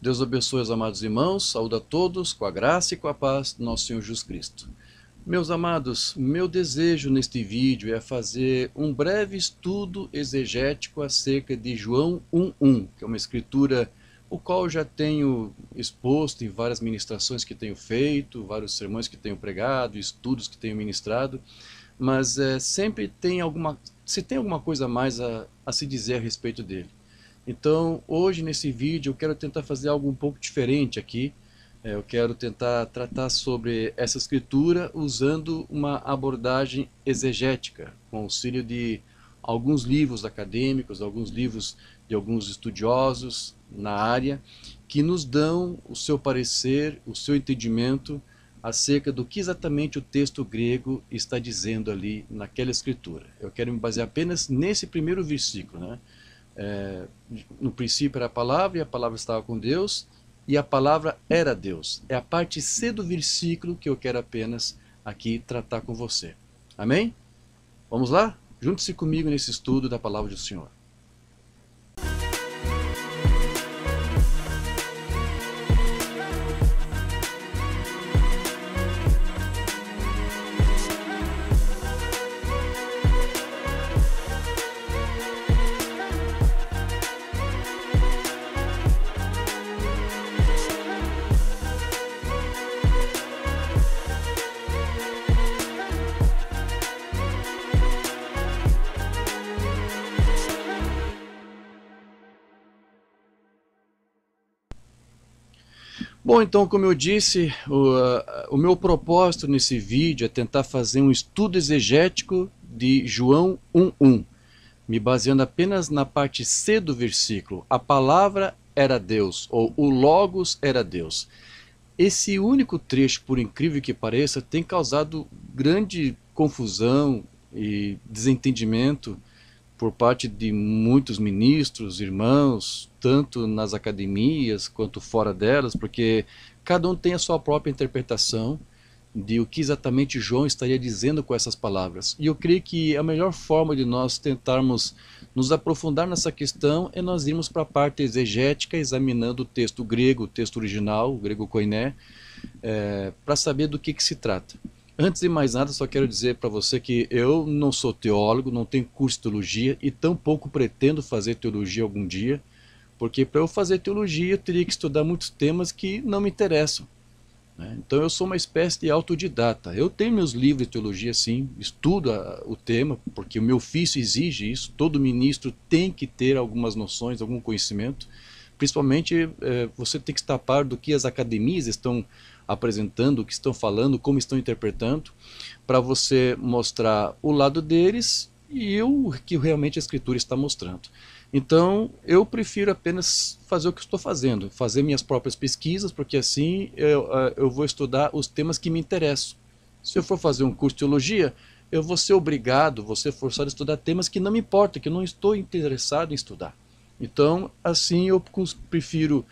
Deus abençoe os amados irmãos, saúde a todos com a graça e com a paz do nosso Senhor Jesus Cristo. Meus amados, meu desejo neste vídeo é fazer um breve estudo exegético acerca de João 1:1, que é uma escritura o qual eu já tenho exposto em várias ministrações que tenho feito, vários sermões que tenho pregado, estudos que tenho ministrado, mas sempre tem se tem alguma coisa a mais a se dizer a respeito dele. Então, hoje nesse vídeo eu quero tentar fazer algo um pouco diferente aqui. Eu quero tentar tratar sobre essa escritura usando uma abordagem exegética, com auxílio de alguns livros acadêmicos, alguns livros de alguns estudiosos na área, que nos dão o seu parecer, o seu entendimento acerca do que exatamente o texto grego está dizendo ali naquela escritura. Eu quero me basear apenas nesse primeiro versículo, né? No princípio era a palavra, e a palavra estava com Deus, e a palavra era Deus. É a parte C do versículo que eu quero apenas aqui tratar com você. Amém? Vamos lá? Junte-se comigo nesse estudo da palavra do Senhor. Bom, então, como eu disse, o meu propósito nesse vídeo é tentar fazer um estudo exegético de João 1:1, me baseando apenas na parte C do versículo. A palavra era Deus, ou o Logos era Deus. Esse único trecho, por incrível que pareça, tem causado grande confusão e desentendimento por parte de muitos ministros, irmãos, tanto nas academias quanto fora delas, porque cada um tem a sua própria interpretação de o que exatamente João estaria dizendo com essas palavras. E eu creio que a melhor forma de nós tentarmos nos aprofundar nessa questão é nós irmos para a parte exegética, examinando o texto grego, o texto original, o grego koiné, para saber do que se trata. Antes de mais nada, só quero dizer para você que eu não sou teólogo, não tenho curso de teologia e tampouco pretendo fazer teologia algum dia, porque para eu fazer teologia eu teria que estudar muitos temas que não me interessam, né? Então eu sou uma espécie de autodidata. Eu tenho meus livros de teologia, sim, estudo o tema, porque o meu ofício exige isso. Todo ministro tem que ter algumas noções, algum conhecimento. Principalmente você tem que estar a par do que as academias estão apresentando, o que estão falando, como estão interpretando, para você mostrar o lado deles e o que realmente a escritura está mostrando. Então eu prefiro apenas fazer o que estou fazendo, fazer minhas próprias pesquisas, porque assim eu vou estudar os temas que me interessam. Se eu for fazer um curso de teologia, eu vou ser obrigado, vou ser forçado a estudar temas que não me importam, que eu não estou interessado em estudar. Então, assim eu prefiro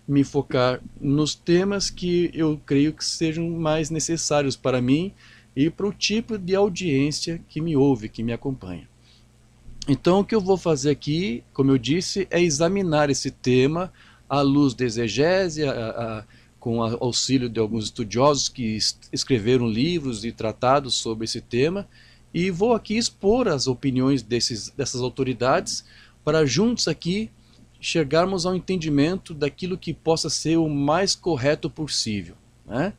me focar nos temas que eu creio que sejam mais necessários para mim e para o tipo de audiência que me ouve, que me acompanha. Então, o que eu vou fazer aqui, como eu disse, é examinar esse tema à luz da exegese, com o auxílio de alguns estudiosos que escreveram livros e tratados sobre esse tema, e vou aqui expor as opiniões dessas autoridades para juntos aqui chegarmos ao entendimento daquilo que possa ser o mais correto possível, né?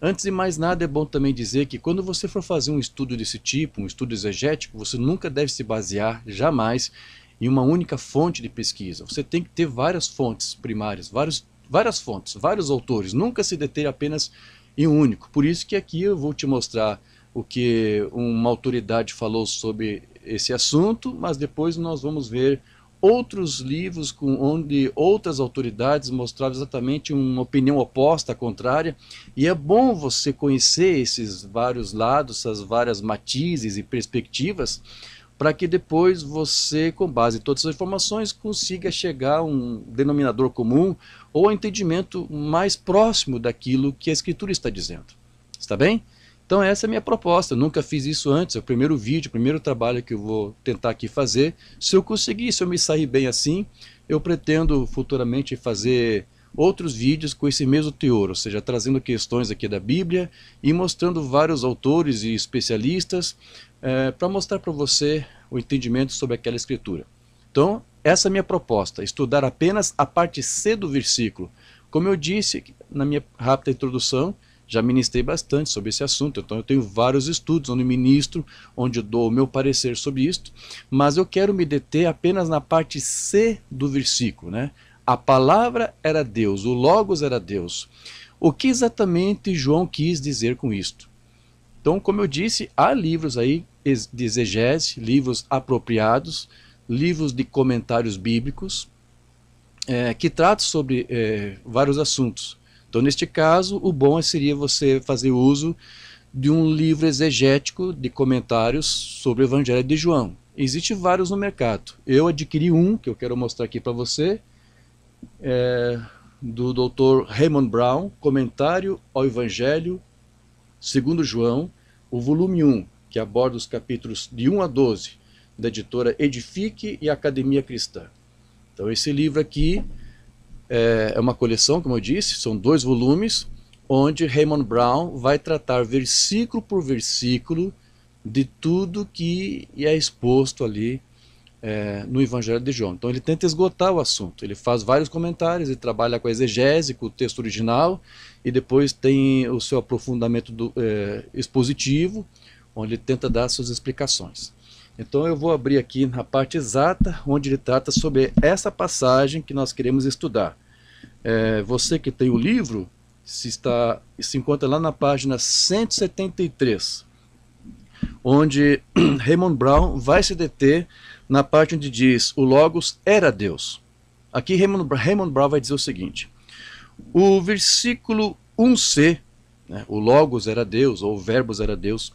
Antes de mais nada, é bom também dizer que quando você for fazer um estudo desse tipo, um estudo exegético, você nunca deve se basear, jamais, em uma única fonte de pesquisa. Você tem que ter várias fontes primárias, várias fontes, vários autores, nunca se deter apenas em um único. Por isso que aqui eu vou te mostrar o que uma autoridade falou sobre esse assunto, mas depois nós vamos ver outros livros onde outras autoridades mostraram exatamente uma opinião oposta, contrária, e é bom você conhecer esses vários lados, essas várias matizes e perspectivas, para que depois você, com base em todas as informações, consiga chegar a um denominador comum ou a um entendimento mais próximo daquilo que a Escritura está dizendo. Está bem? Então essa é a minha proposta. Eu nunca fiz isso antes, é o primeiro vídeo, o primeiro trabalho que eu vou tentar aqui fazer. Se eu conseguir, se eu me sair bem assim, eu pretendo futuramente fazer outros vídeos com esse mesmo teor, ou seja, trazendo questões aqui da Bíblia e mostrando vários autores e especialistas para mostrar para você o entendimento sobre aquela escritura. Então, essa é a minha proposta, estudar apenas a parte C do versículo. Como eu disse na minha rápida introdução, já ministrei bastante sobre esse assunto, então eu tenho vários estudos onde ministro, onde eu dou o meu parecer sobre isto, mas eu quero me deter apenas na parte C do versículo, né? A palavra era Deus, o Logos era Deus. O que exatamente João quis dizer com isto? Então, como eu disse, há livros aí de exegese, livros apropriados, livros de comentários bíblicos, que tratam sobre vários assuntos. Então, neste caso, o bom seria você fazer uso de um livro exegético de comentários sobre o Evangelho de João. Existem vários no mercado. Eu adquiri um, que eu quero mostrar aqui para você, do Dr. Raymond Brown, Comentário ao Evangelho segundo João, o volume 1, que aborda os capítulos de 1 a 12, da editora Edifique e Academia Cristã. Então, esse livro aqui é uma coleção, como eu disse, são 2 volumes, onde Raymond Brown vai tratar versículo por versículo de tudo que é exposto ali no Evangelho de João. Então ele tenta esgotar o assunto, ele faz vários comentários, ele trabalha com a exegese, com o texto original, e depois tem o seu aprofundamento expositivo, onde ele tenta dar suas explicações. Então eu vou abrir aqui na parte exata, onde ele trata sobre essa passagem que nós queremos estudar. Você que tem o livro, se encontra lá na página 173, onde Raymond Brown vai se deter na parte onde diz, o Logos era Deus. Aqui Raymond Brown vai dizer o seguinte, o versículo 1c, né, o Logos era Deus, ou o Verbos era Deus,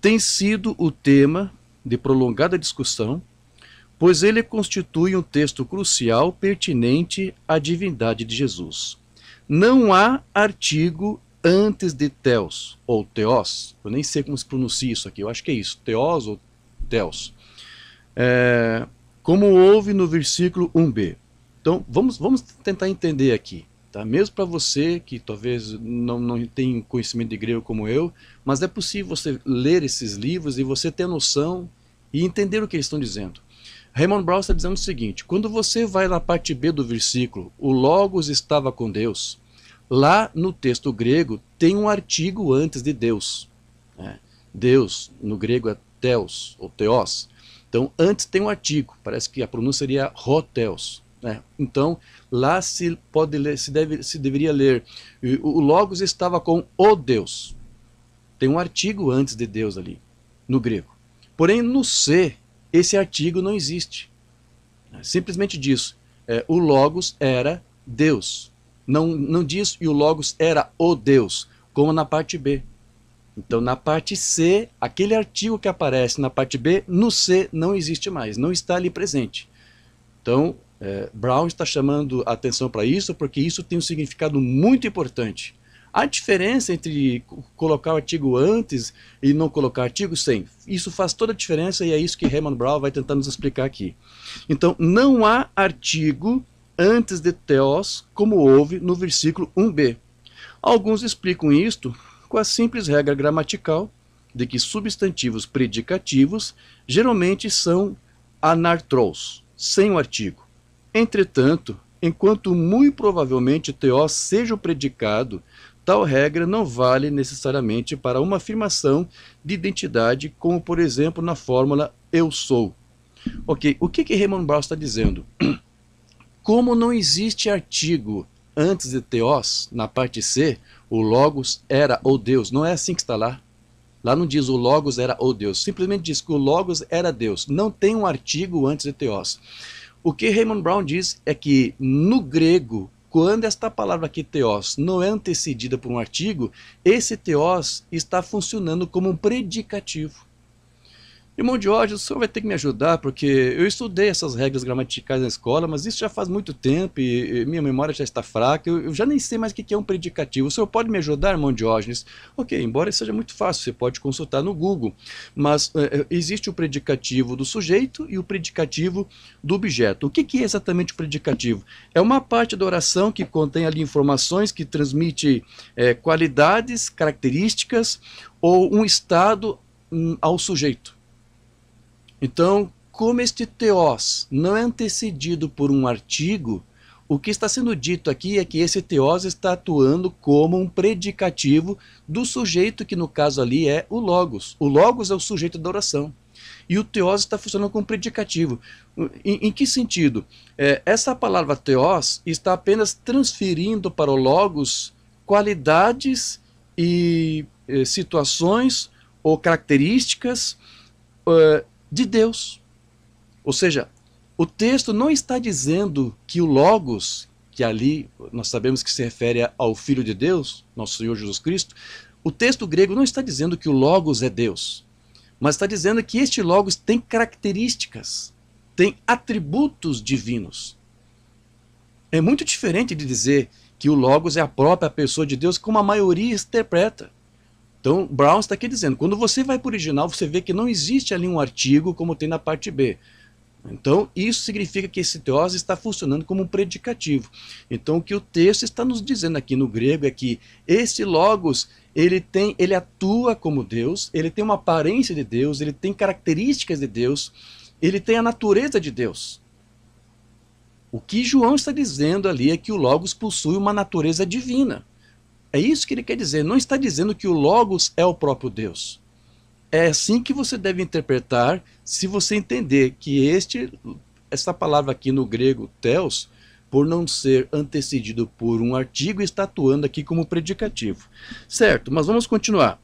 tem sido o tema de prolongada discussão, pois ele constitui um texto crucial pertinente à divindade de Jesus. Não há artigo antes de Theos, ou Theos, eu nem sei como se pronuncia isso aqui, eu acho que é isso, Theos ou Theos, como houve no versículo 1b. Então, vamos tentar entender aqui, tá? Mesmo para você que talvez não tenha conhecimento de grego como eu, mas é possível você ler esses livros e você ter noção e entender o que eles estão dizendo. Raymond Brown está dizendo o seguinte, quando você vai na parte B do versículo, o Logos estava com Deus, lá no texto grego tem um artigo antes de Deus. Né? Deus, no grego é Theos, ou Theos. Então, antes tem um artigo, parece que a pronúncia seria Hotheos. Né? Então, lá se deveria ler, o Logos estava com o Deus. Tem um artigo antes de Deus ali, no grego. Porém, no C, esse artigo não existe. Simplesmente diz, o Logos era Deus. Não diz e o Logos era o Deus, como na parte B. Então, na parte C, aquele artigo que aparece na parte B, no C não existe mais, não está ali presente. Então, Brown está chamando a atenção para isso, porque isso tem um significado muito importante. A diferença entre colocar o artigo antes e não colocar artigo sem, isso faz toda a diferença e é isso que Raymond Brown vai tentar nos explicar aqui. Então, não há artigo antes de Theos, como houve no versículo 1b. Alguns explicam isto com a simples regra gramatical de que substantivos predicativos geralmente são anartros, sem o artigo. Entretanto, enquanto muito provavelmente Theos seja o predicado, tal regra não vale necessariamente para uma afirmação de identidade, como por exemplo na fórmula eu sou. Ok, o que Raymond Brown está dizendo? Como não existe artigo antes de Theos, na parte C, o Logos era o Deus. Não é assim que está lá. Lá não diz o Logos era o Deus. Simplesmente diz que o Logos era Deus. Não tem um artigo antes de Theos. O que Raymond Brown diz é que no grego, quando esta palavra aqui, Theos, não é antecedida por um artigo, esse Theos está funcionando como um predicativo. Irmão Diógenes, o senhor vai ter que me ajudar, porque eu estudei essas regras gramaticais na escola, mas isso já faz muito tempo e minha memória já está fraca, eu já nem sei mais o que é um predicativo. O senhor pode me ajudar, irmão Diógenes? Ok, embora seja muito fácil, você pode consultar no Google, mas existe o predicativo do sujeito e o predicativo do objeto. O que é exatamente o predicativo? É uma parte da oração que contém ali informações que transmite qualidades, características ou um estado ao sujeito. Então, como este teós não é antecedido por um artigo, o que está sendo dito aqui é que esse teós está atuando como um predicativo do sujeito, que no caso ali é o logos. O logos é o sujeito da oração. E o teós está funcionando como predicativo. Em que sentido? Essa palavra teós está apenas transferindo para o logos qualidades e situações ou características de Deus. Ou seja, o texto não está dizendo que o Logos, que ali nós sabemos que se refere ao Filho de Deus, nosso Senhor Jesus Cristo, o texto grego não está dizendo que o Logos é Deus, mas está dizendo que este Logos tem características, tem atributos divinos. É muito diferente de dizer que o Logos é a própria pessoa de Deus, como a maioria interpreta. Então, Brown está aqui dizendo, quando você vai para o original, você vê que não existe ali um artigo como tem na parte B. Então, isso significa que esse teós está funcionando como um predicativo. Então, o que o texto está nos dizendo aqui no grego é que esse logos, ele atua como Deus, ele tem uma aparência de Deus, ele tem características de Deus, ele tem a natureza de Deus. O que João está dizendo ali é que o logos possui uma natureza divina. É isso que ele quer dizer, não está dizendo que o Logos é o próprio Deus. É assim que você deve interpretar, se você entender que essa palavra aqui no grego, theos, por não ser antecedido por um artigo, está atuando aqui como predicativo. Certo, mas vamos continuar.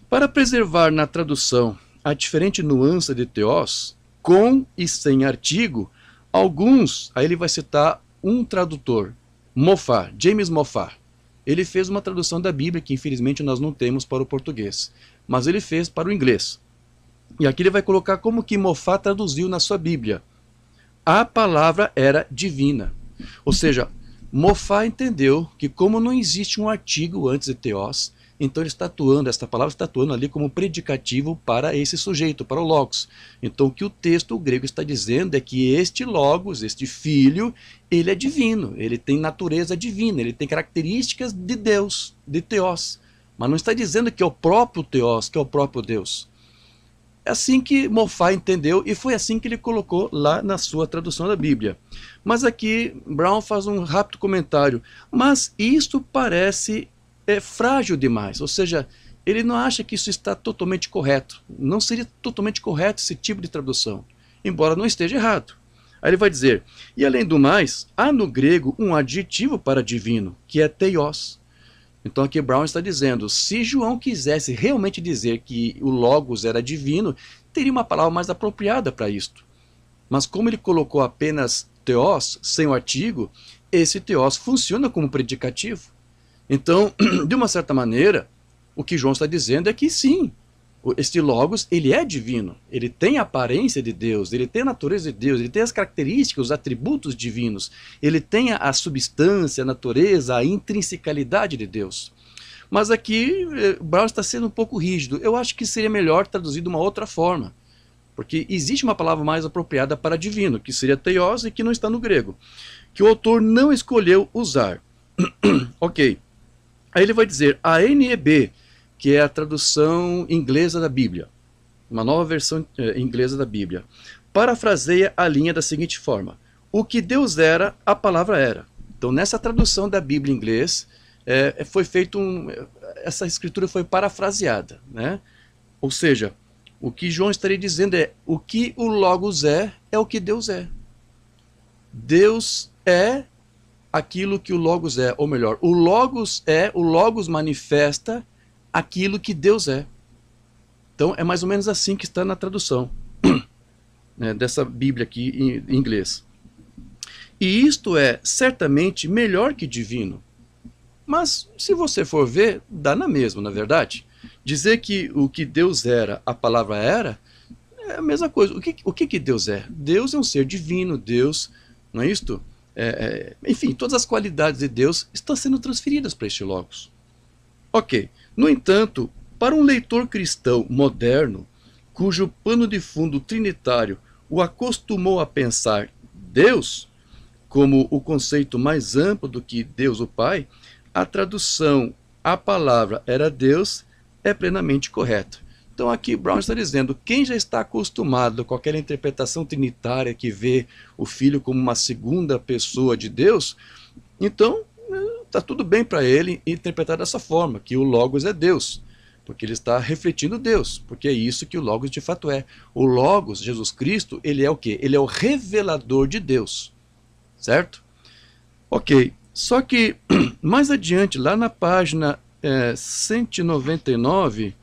Para preservar na tradução a diferente nuance de theos, com e sem artigo, aí ele vai citar um tradutor, Moffat, James Moffat. Ele fez uma tradução da Bíblia, que infelizmente nós não temos para o português, mas ele fez para o inglês. E aqui ele vai colocar como que Moffat traduziu na sua Bíblia. A palavra era divina. Ou seja, Moffat entendeu que como não existe um artigo antes de theos, então ele está atuando, esta palavra está atuando ali como predicativo para esse sujeito, para o logos. Então o que o texto grego está dizendo é que este logos, este filho, ele é divino, ele tem natureza divina, ele tem características de Deus, de theos. Mas não está dizendo que é o próprio theos, que é o próprio Deus. É assim que Moffat entendeu e foi assim que ele colocou lá na sua tradução da Bíblia. Mas aqui Brown faz um rápido comentário. Mas isto parece frágil demais, ou seja, ele não acha que isso está totalmente correto. Não seria totalmente correto esse tipo de tradução, embora não esteja errado. Aí ele vai dizer, e além do mais, há no grego um adjetivo para divino, que é theos. Então aqui Brown está dizendo, se João quisesse realmente dizer que o Logos era divino, teria uma palavra mais apropriada para isto. Mas como ele colocou apenas theos, sem o artigo, esse theos funciona como predicativo. Então, de uma certa maneira, o que João está dizendo é que sim, este Logos, ele é divino, ele tem a aparência de Deus, ele tem a natureza de Deus, ele tem as características, os atributos divinos, ele tem a substância, a natureza, a intrinsecalidade de Deus. Mas aqui, Brown está sendo um pouco rígido. Eu acho que seria melhor traduzir de uma outra forma, porque existe uma palavra mais apropriada para divino, que seria theos e que não está no grego, que o autor não escolheu usar. Ok. Aí ele vai dizer, a NEB, que é a tradução inglesa da Bíblia, uma nova versão inglesa da Bíblia, parafraseia a linha da seguinte forma, o que Deus era, a palavra era. Então nessa tradução da Bíblia em inglês, foi feito essa escritura foi parafraseada, né? Ou seja, o que João estaria dizendo é, o que o Logos é o que Deus é. Deus é aquilo que o Logos é, ou melhor, o Logos manifesta aquilo que Deus é. Então é mais ou menos assim que está na tradução né, dessa Bíblia aqui em inglês. E isto é certamente melhor que divino. Mas se você for ver, dá na mesma, na verdade. Dizer que o que Deus era, a palavra era, é a mesma coisa. O que Deus é? Deus é um ser divino, Deus, não é isto? Enfim, todas as qualidades de Deus estão sendo transferidas para este Logos. Ok. No entanto, para um leitor cristão moderno, cujo pano de fundo trinitário o acostumou a pensar Deus como o conceito mais amplo do que Deus o Pai, a tradução "a palavra era Deus" é plenamente correta. Então aqui Brown está dizendo, quem já está acostumado com aquela interpretação trinitária que vê o Filho como uma segunda pessoa de Deus, então está tudo bem para ele interpretar dessa forma, que o Logos é Deus, porque ele está refletindo Deus, porque é isso que o Logos de fato é. O Logos, Jesus Cristo, ele é o quê? Ele é o revelador de Deus, certo? Ok, só que mais adiante, lá na página 199,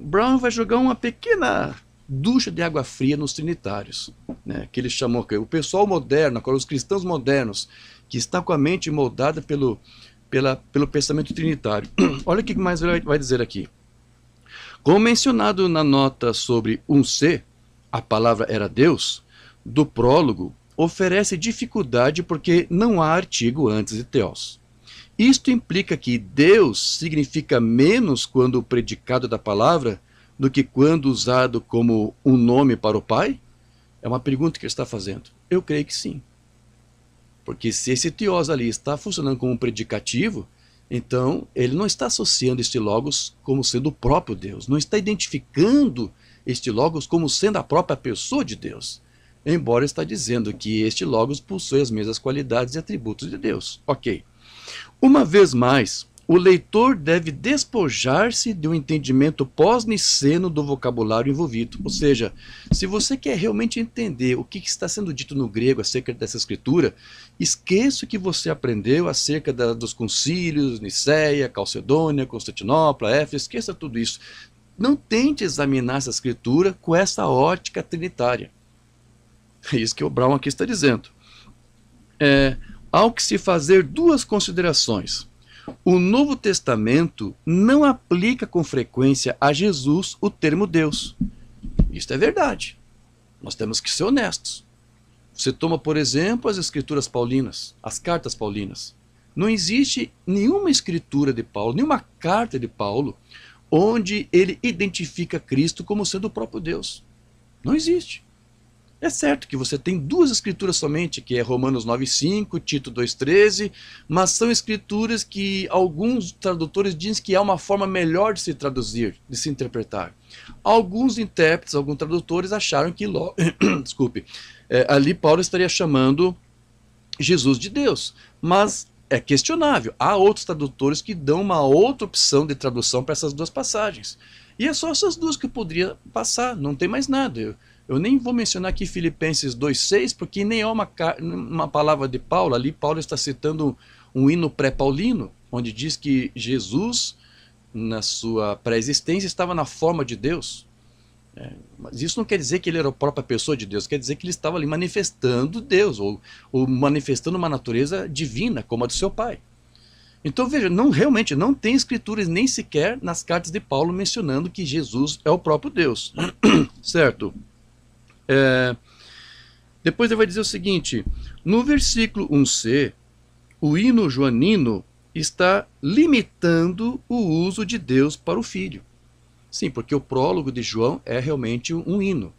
Brown vai jogar uma pequena ducha de água fria nos trinitários, né, que ele chamou o pessoal moderno, agora os cristãos modernos, que está com a mente moldada pelo pensamento trinitário. Olha o que mais ele vai dizer aqui. Como mencionado na nota sobre 1c, a palavra era Deus, do prólogo, oferece dificuldade porque não há artigo antes de Theos. Isto implica que Deus significa menos quando o predicado da palavra do que quando usado como um nome para o Pai? É uma pergunta que ele está fazendo. Eu creio que sim. Porque se esse Theos ali está funcionando como um predicativo, então ele não está associando este Logos como sendo o próprio Deus. Não está identificando este Logos como sendo a própria pessoa de Deus. Embora está dizendo que este Logos possui as mesmas qualidades e atributos de Deus. Ok. Uma vez mais, o leitor deve despojar-se de um entendimento pós-niceno do vocabulário envolvido. Ou seja, se você quer realmente entender o que está sendo dito no grego acerca dessa escritura, esqueça o que você aprendeu acerca dos concílios, Niceia, Calcedônia, Constantinopla, Éfeso, esqueça tudo isso. Não tente examinar essa escritura com essa ótica trinitária. É isso que o Brown aqui está dizendo. Há que se fazer duas considerações. O Novo Testamento não aplica com frequência a Jesus o termo Deus. Isso é verdade. Nós temos que ser honestos. Você toma, por exemplo, as escrituras paulinas, as cartas paulinas. Não existe nenhuma escritura de Paulo, nenhuma carta de Paulo, onde ele identifica Cristo como sendo o próprio Deus. Não existe. É certo que você tem duas escrituras somente, que é Romanos 9,5, Tito 2,13, mas são escrituras que alguns tradutores dizem que há uma forma melhor de se traduzir, de se interpretar. Alguns intérpretes, alguns tradutores acharam que desculpe, ali Paulo estaria chamando Jesus de Deus, mas é questionável. Há outros tradutores que dão uma outra opção de tradução para essas duas passagens. E é só essas duas que eu poderia passar, não tem mais nada. Eu nem vou mencionar aqui Filipenses 2,6, porque nem é uma palavra de Paulo. Ali Paulo está citando um hino pré-paulino, onde diz que Jesus, na sua pré-existência, estava na forma de Deus. Mas isso não quer dizer que ele era a própria pessoa de Deus, quer dizer que ele estava ali manifestando Deus, ou manifestando uma natureza divina, como a do seu Pai. Então veja, realmente não tem escrituras nem sequer nas cartas de Paulo mencionando que Jesus é o próprio Deus. Certo? Depois ele vai dizer o seguinte, no versículo 1c, o hino joanino está limitando o uso de Deus para o Filho. Sim, porque o prólogo de João é realmente um hino.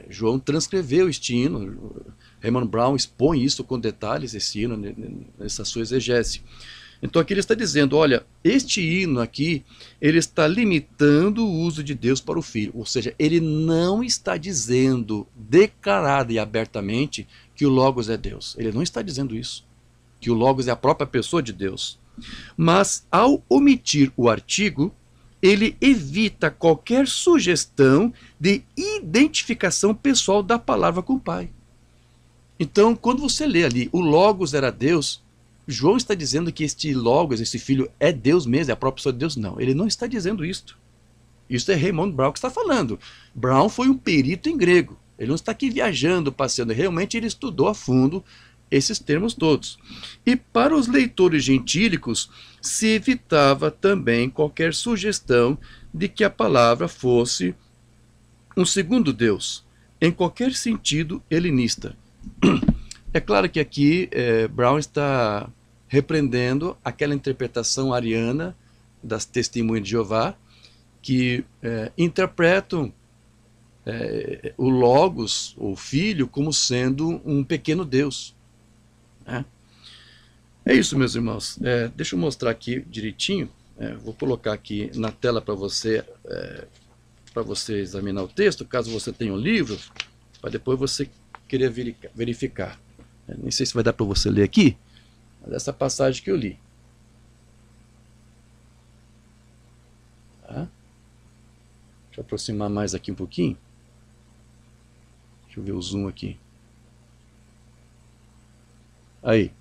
João transcreveu este hino, Raymond Brown expõe isso com detalhes, esse hino, nessa sua exegese. Então aqui ele está dizendo, olha, este hino aqui, ele está limitando o uso de Deus para o Filho. Ou seja, ele não está dizendo declarada e abertamente que o Logos é Deus. Ele não está dizendo isso, que o Logos é a própria pessoa de Deus. Mas ao omitir o artigo, ele evita qualquer sugestão de identificação pessoal da palavra com o Pai. Então, quando você lê ali, o Logos era Deus, João está dizendo que este Logos, esse Filho, é Deus mesmo, é a própria pessoa de Deus? Não, ele não está dizendo isto. Isso é Raymond Brown que está falando. Brown foi um perito em grego. Ele não está aqui viajando, passeando. Realmente ele estudou a fundo esses termos todos. E para os leitores gentílicos, se evitava também qualquer sugestão de que a palavra fosse um segundo Deus, em qualquer sentido helenista. É claro que aqui Brown está repreendendo aquela interpretação ariana das Testemunhas de Jeová, que interpretam o Logos, o Filho, como sendo um pequeno Deus. Né? É isso, meus irmãos. Deixa eu mostrar aqui direitinho. Vou colocar aqui na tela para você examinar o texto, caso você tenha um livro, para depois você querer verificar. Nem sei se vai dar para você ler aqui, mas essa passagem que eu li. Tá? Deixa eu aproximar mais aqui um pouquinho. Deixa eu ver o zoom aqui. Aí.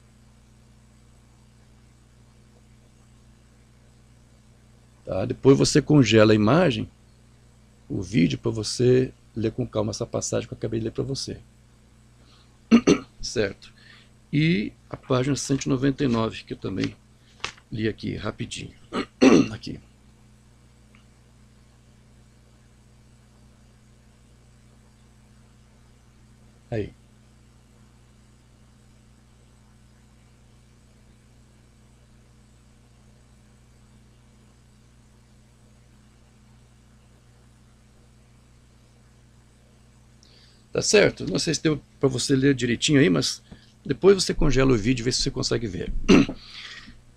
Tá? Depois você congela a imagem, o vídeo, para você ler com calma essa passagem que eu acabei de ler para você. Certo. E a página 199, que eu também li aqui, rapidinho. Aqui. Aí. Tá certo? Não sei se deu para você ler direitinho aí, mas depois você congela o vídeo e vê se você consegue ver.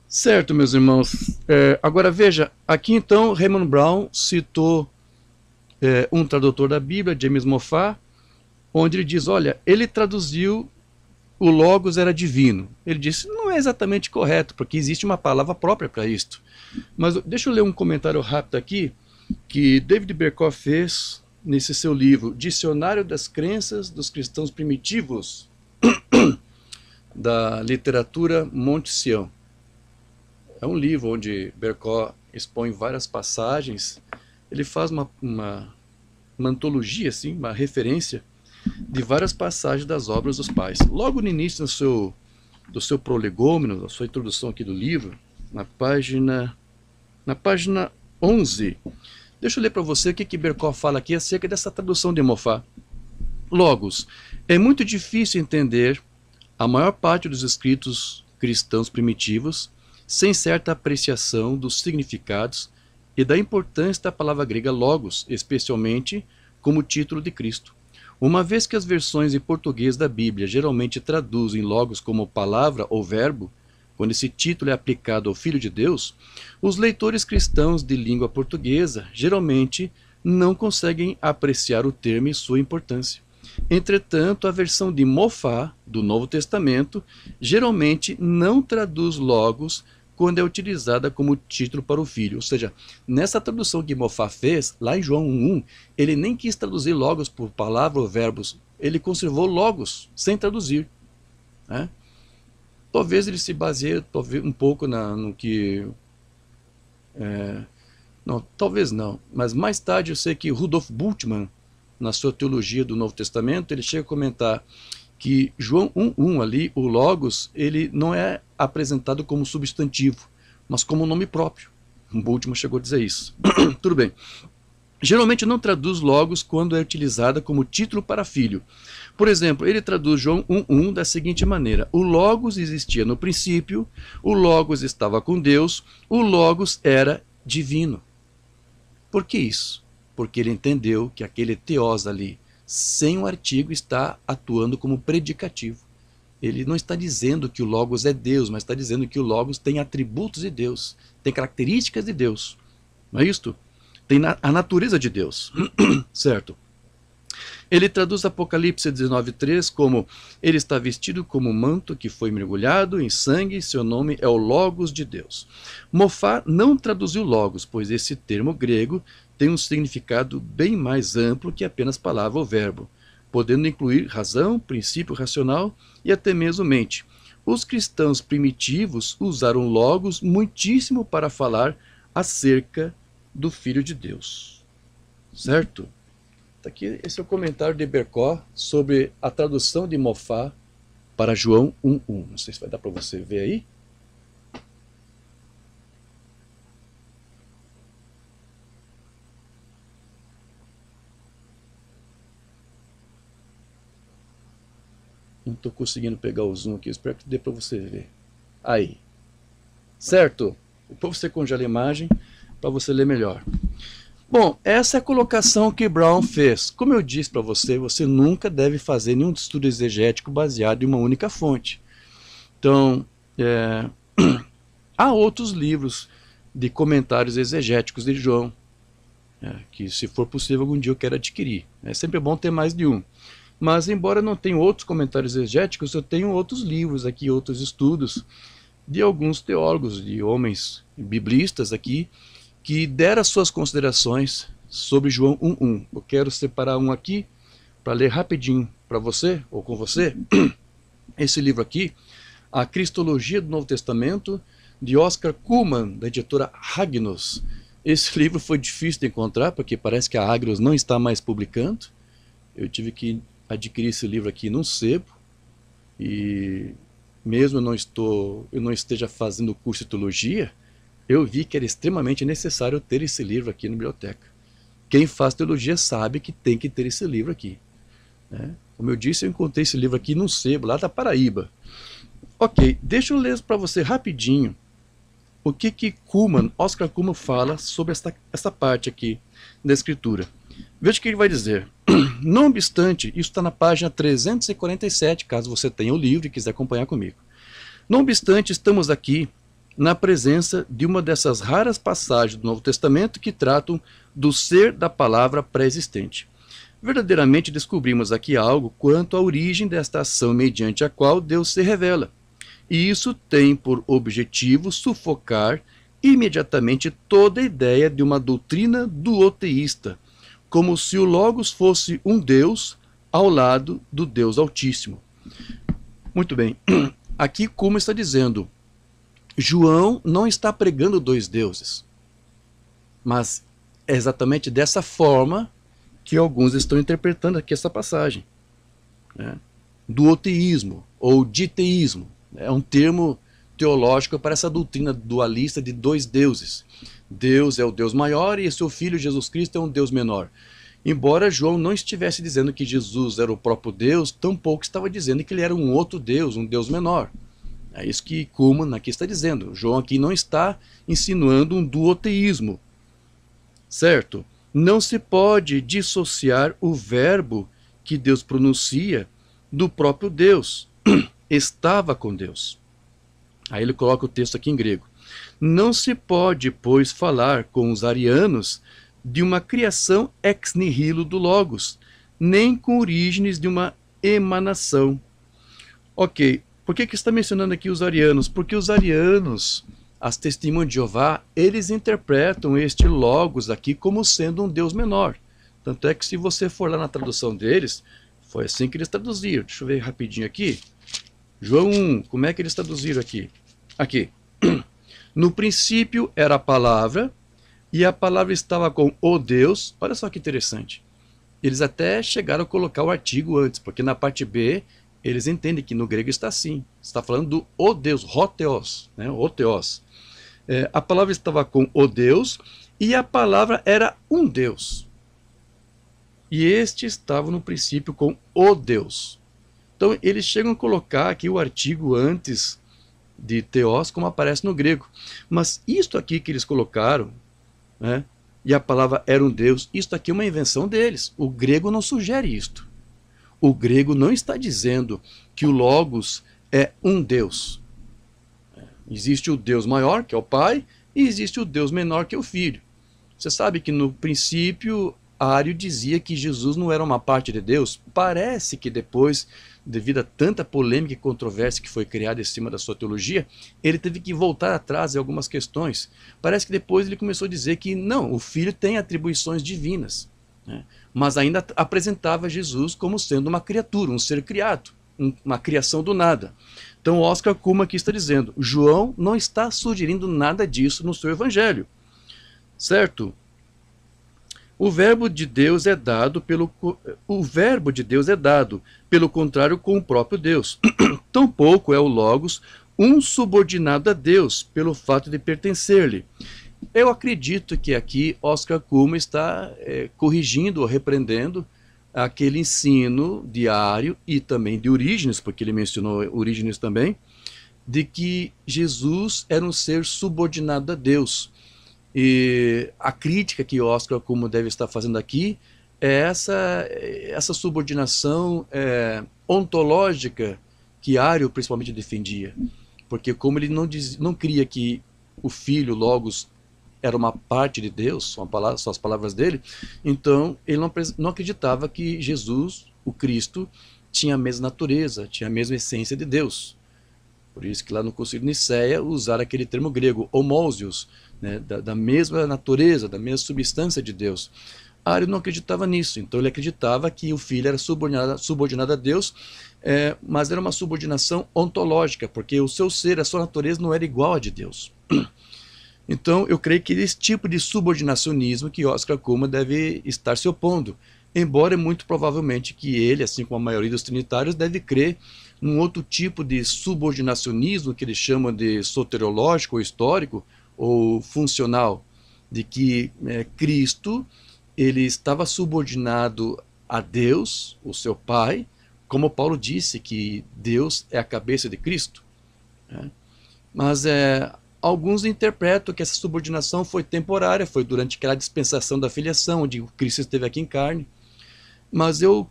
Certo, meus irmãos. Agora veja, aqui então Raymond Brown citou um tradutor da Bíblia, James Moffat, onde ele diz, olha, ele traduziu o Logos era divino. Ele disse, não é exatamente correto, porque existe uma palavra própria para isto. Mas deixa eu ler um comentário rápido aqui, que David Berkov fez nesse seu livro, Dicionário das Crenças dos Cristãos Primitivos, da literatura Monte Sião. É um livro onde Berkov expõe várias passagens, ele faz uma antologia, assim, uma referência de várias passagens das obras dos pais. Logo no início do seu prolegômeno, da sua introdução aqui do livro, na página 11, deixa eu ler para você o que Berkov fala aqui acerca dessa tradução de Moffat. Logos. É muito difícil entender a maior parte dos escritos cristãos primitivos sem certa apreciação dos significados e da importância da palavra grega logos, especialmente como título de Cristo. Uma vez que as versões em português da Bíblia geralmente traduzem logos como palavra ou verbo, quando esse título é aplicado ao Filho de Deus, os leitores cristãos de língua portuguesa geralmente não conseguem apreciar o termo e sua importância. Entretanto, a versão de Moffat, do Novo Testamento, geralmente não traduz logos quando é utilizada como título para o Filho. Ou seja, nessa tradução que Moffat fez, lá em João 1.1, ele nem quis traduzir logos por palavra ou verbos, ele conservou logos, sem traduzir. Né? Talvez ele se baseie um pouco no que... não, talvez não, mas mais tarde eu sei que Rudolf Bultmann, na sua teologia do Novo Testamento, ele chega a comentar que João 1.1 ali, o logos, ele não é apresentado como substantivo, mas como nome próprio. Bultmann chegou a dizer isso. Tudo bem. Geralmente não traduz logos quando é utilizada como título para filho. Por exemplo, ele traduz João 1.1 da seguinte maneira: o logos existia no princípio, o logos estava com Deus, o logos era divino. Por que isso? Porque ele entendeu que aquele teós ali, sem o artigo, está atuando como predicativo. Ele não está dizendo que o logos é Deus, mas está dizendo que o logos tem atributos de Deus, tem características de Deus. Não é isto? Tem a natureza de Deus. Certo? Ele traduz Apocalipse 19.3 como: ele está vestido como um manto que foi mergulhado em sangue, seu nome é o Logos de Deus. Moffat não traduziu logos, pois esse termo grego tem um significado bem mais amplo que apenas palavra ou verbo, podendo incluir razão, princípio racional e até mesmo mente. Os cristãos primitivos usaram logos muitíssimo para falar acerca do Filho de Deus. Certo? Aqui, esse é o comentário de Berkov sobre a tradução de Moffat para João 1.1. Não sei se vai dar para você ver aí. conseguindo pegar o zoom aqui, espero que dê para você ver. Aí. Certo? Depois você congela a imagem para você ler melhor. Bom, essa é a colocação que Brown fez. Como eu disse para você, você nunca deve fazer nenhum estudo exegético baseado em uma única fonte. Então, há outros livros de comentários exegéticos de João, que se for possível algum dia eu quero adquirir. É sempre bom ter mais de um. Mas embora eu não tenha outros comentários exegéticos, eu tenho outros livros aqui, outros estudos de alguns teólogos, de homens biblistas aqui, que deram as suas considerações sobre João 1:1. Eu quero separar um aqui para ler rapidinho para você, ou com você. Esse livro aqui, A Cristologia do Novo Testamento, de Oscar Cullmann, da editora Agnus. Esse livro foi difícil de encontrar, porque parece que a Agnus não está mais publicando. Eu tive que adquirir esse livro aqui num sebo, e mesmo eu não esteja fazendo o curso de teologia, eu vi que era extremamente necessário ter esse livro aqui na biblioteca. Quem faz teologia sabe que tem que ter esse livro aqui, né? Como eu disse, eu encontrei esse livro aqui num sebo, lá da Paraíba. Ok, deixa eu ler para você rapidinho o que Oscar Cullmann fala sobre essa parte aqui da escritura. Veja o que ele vai dizer. Não obstante, isso está na página 347, caso você tenha o livro e quiser acompanhar comigo. Não obstante, estamos aqui na presença de uma dessas raras passagens do Novo Testamento que tratam do ser da palavra pré-existente. Verdadeiramente descobrimos aqui algo quanto à origem desta ação mediante a qual Deus se revela. E isso tem por objetivo sufocar imediatamente toda a ideia de uma doutrina duoteísta, como se o Logos fosse um Deus ao lado do Deus Altíssimo. Muito bem, aqui como está dizendo, João não está pregando dois deuses, mas é exatamente dessa forma que alguns estão interpretando aqui essa passagem, né? Duoteísmo ou diteísmo é um termo teológico para essa doutrina dualista de dois deuses. Deus é o Deus maior e seu Filho Jesus Cristo é um Deus menor. Embora João não estivesse dizendo que Jesus era o próprio Deus, tampouco estava dizendo que ele era um outro Deus, um Deus menor. É isso que Cullmann aqui está dizendo. João aqui não está insinuando um duoteísmo, certo? Não se pode dissociar o verbo que Deus pronuncia do próprio Deus. Estava com Deus. Aí ele coloca o texto aqui em grego. Não se pode, pois, falar com os arianos de uma criação ex nihilo do Logos, nem com origens de uma emanação. Ok, por que está mencionando aqui os arianos? Porque os arianos, as testemunhas de Jeová, eles interpretam este Logos aqui como sendo um Deus menor. Tanto é que se você for lá na tradução deles, foi assim que eles traduziram. Deixa eu ver rapidinho aqui. João 1, como é que eles traduziram aqui? Aqui. No princípio era a palavra, e a palavra estava com o Deus. Olha só que interessante. Eles até chegaram a colocar o artigo antes, porque na parte B, eles entendem que no grego está assim. Está falando do o Deus, hotheos, né? O theos. A palavra estava com o Deus, e a palavra era um Deus. E este estava no princípio com o Deus. Então, eles chegam a colocar aqui o artigo antes de theos, como aparece no grego. Mas isto aqui que eles colocaram, né, e a palavra era um Deus, isto aqui é uma invenção deles. O grego não sugere isto. O grego não está dizendo que o Logos é um Deus. Existe o Deus maior, que é o Pai, e existe o Deus menor, que é o Filho. Você sabe que no princípio, Ário dizia que Jesus não era uma parte de Deus. Parece que depois, devido a tanta polêmica e controvérsia que foi criada em cima da sua teologia, ele teve que voltar atrás em algumas questões. Parece que depois ele começou a dizer que não, o Filho tem atribuições divinas, né? Mas ainda apresentava Jesus como sendo uma criatura, um ser criado, uma criação do nada. Então Oscar Cullmann aqui está dizendo, João não está sugerindo nada disso no seu evangelho, certo? O verbo de Deus é dado pelo contrário com o próprio Deus. Tampouco é o Logos um subordinado a Deus pelo fato de pertencer-lhe. Eu acredito que aqui Oscar Cullmann está corrigindo ou repreendendo aquele ensino de Ario e também de Orígenes, porque ele mencionou Orígenes também, de que Jesus era um ser subordinado a Deus. E a crítica que Oscar como deve estar fazendo aqui é essa subordinação ontológica que Ario principalmente defendia. Porque como ele não cria que o Filho, Logos, era uma parte de Deus, são as palavras dele, então ele não acreditava que Jesus, o Cristo, tinha a mesma natureza, tinha a mesma essência de Deus. Por isso que lá no Concílio de Nicéia usaram aquele termo grego, homousios, né, da mesma natureza, da mesma substância de Deus. Ario não acreditava nisso, então ele acreditava que o Filho era subordinado a Deus, mas era uma subordinação ontológica, porque o seu ser, a sua natureza não era igual a de Deus. Então eu creio que esse tipo de subordinacionismo que Oscar Cullmann deve estar se opondo, embora muito provavelmente que ele, assim como a maioria dos trinitários, deve crer num outro tipo de subordinacionismo que eles chamam de soteriológico ou histórico ou funcional, de que Cristo ele estava subordinado a Deus, o seu Pai, como Paulo disse que Deus é a cabeça de Cristo. Né? Mas alguns interpretam que essa subordinação foi temporária, foi durante aquela dispensação da filiação, onde o Cristo esteve aqui em carne. Mas eu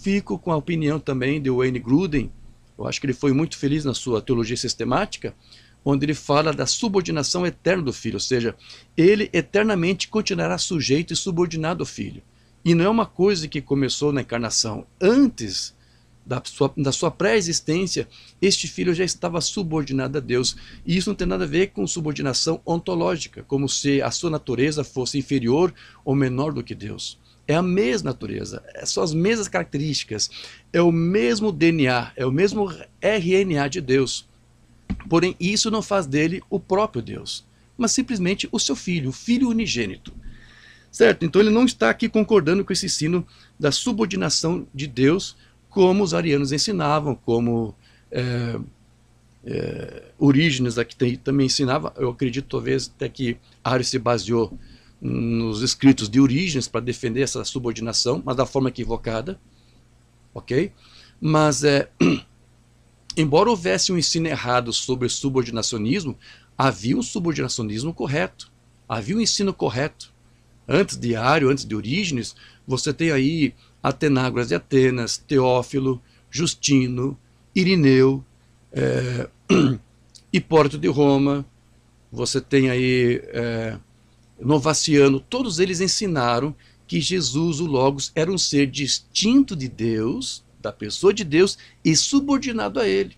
fico com a opinião também de Wayne Grudem, eu acho que ele foi muito feliz na sua teologia sistemática, onde ele fala da subordinação eterna do Filho, ou seja, ele eternamente continuará sujeito e subordinado ao Filho. E não é uma coisa que começou na encarnação. Antes da sua pré-existência, este Filho já estava subordinado a Deus. E isso não tem nada a ver com subordinação ontológica, como se a sua natureza fosse inferior ou menor do que Deus. É a mesma natureza, são as mesmas características, é o mesmo DNA, é o mesmo RNA de Deus. Porém, isso não faz dele o próprio Deus, mas simplesmente o seu filho, o filho unigênito. Certo? Então ele não está aqui concordando com esse ensino da subordinação de Deus, como os arianos ensinavam, como Orígenes aqui também ensinava. Eu acredito talvez até que Ario se baseou nos escritos de Orígenes para defender essa subordinação, mas da forma equivocada, ok? Mas embora houvesse um ensino errado sobre subordinacionismo, havia um subordinacionismo correto, havia um ensino correto. Antes de Ario, antes de Orígenes, você tem aí Atenágoras de Atenas, Teófilo, Justino, Irineu, Hipólito de Roma, você tem aí Novaciano, todos eles ensinaram que Jesus, o Logos, era um ser distinto de Deus, da pessoa de Deus, e subordinado a ele.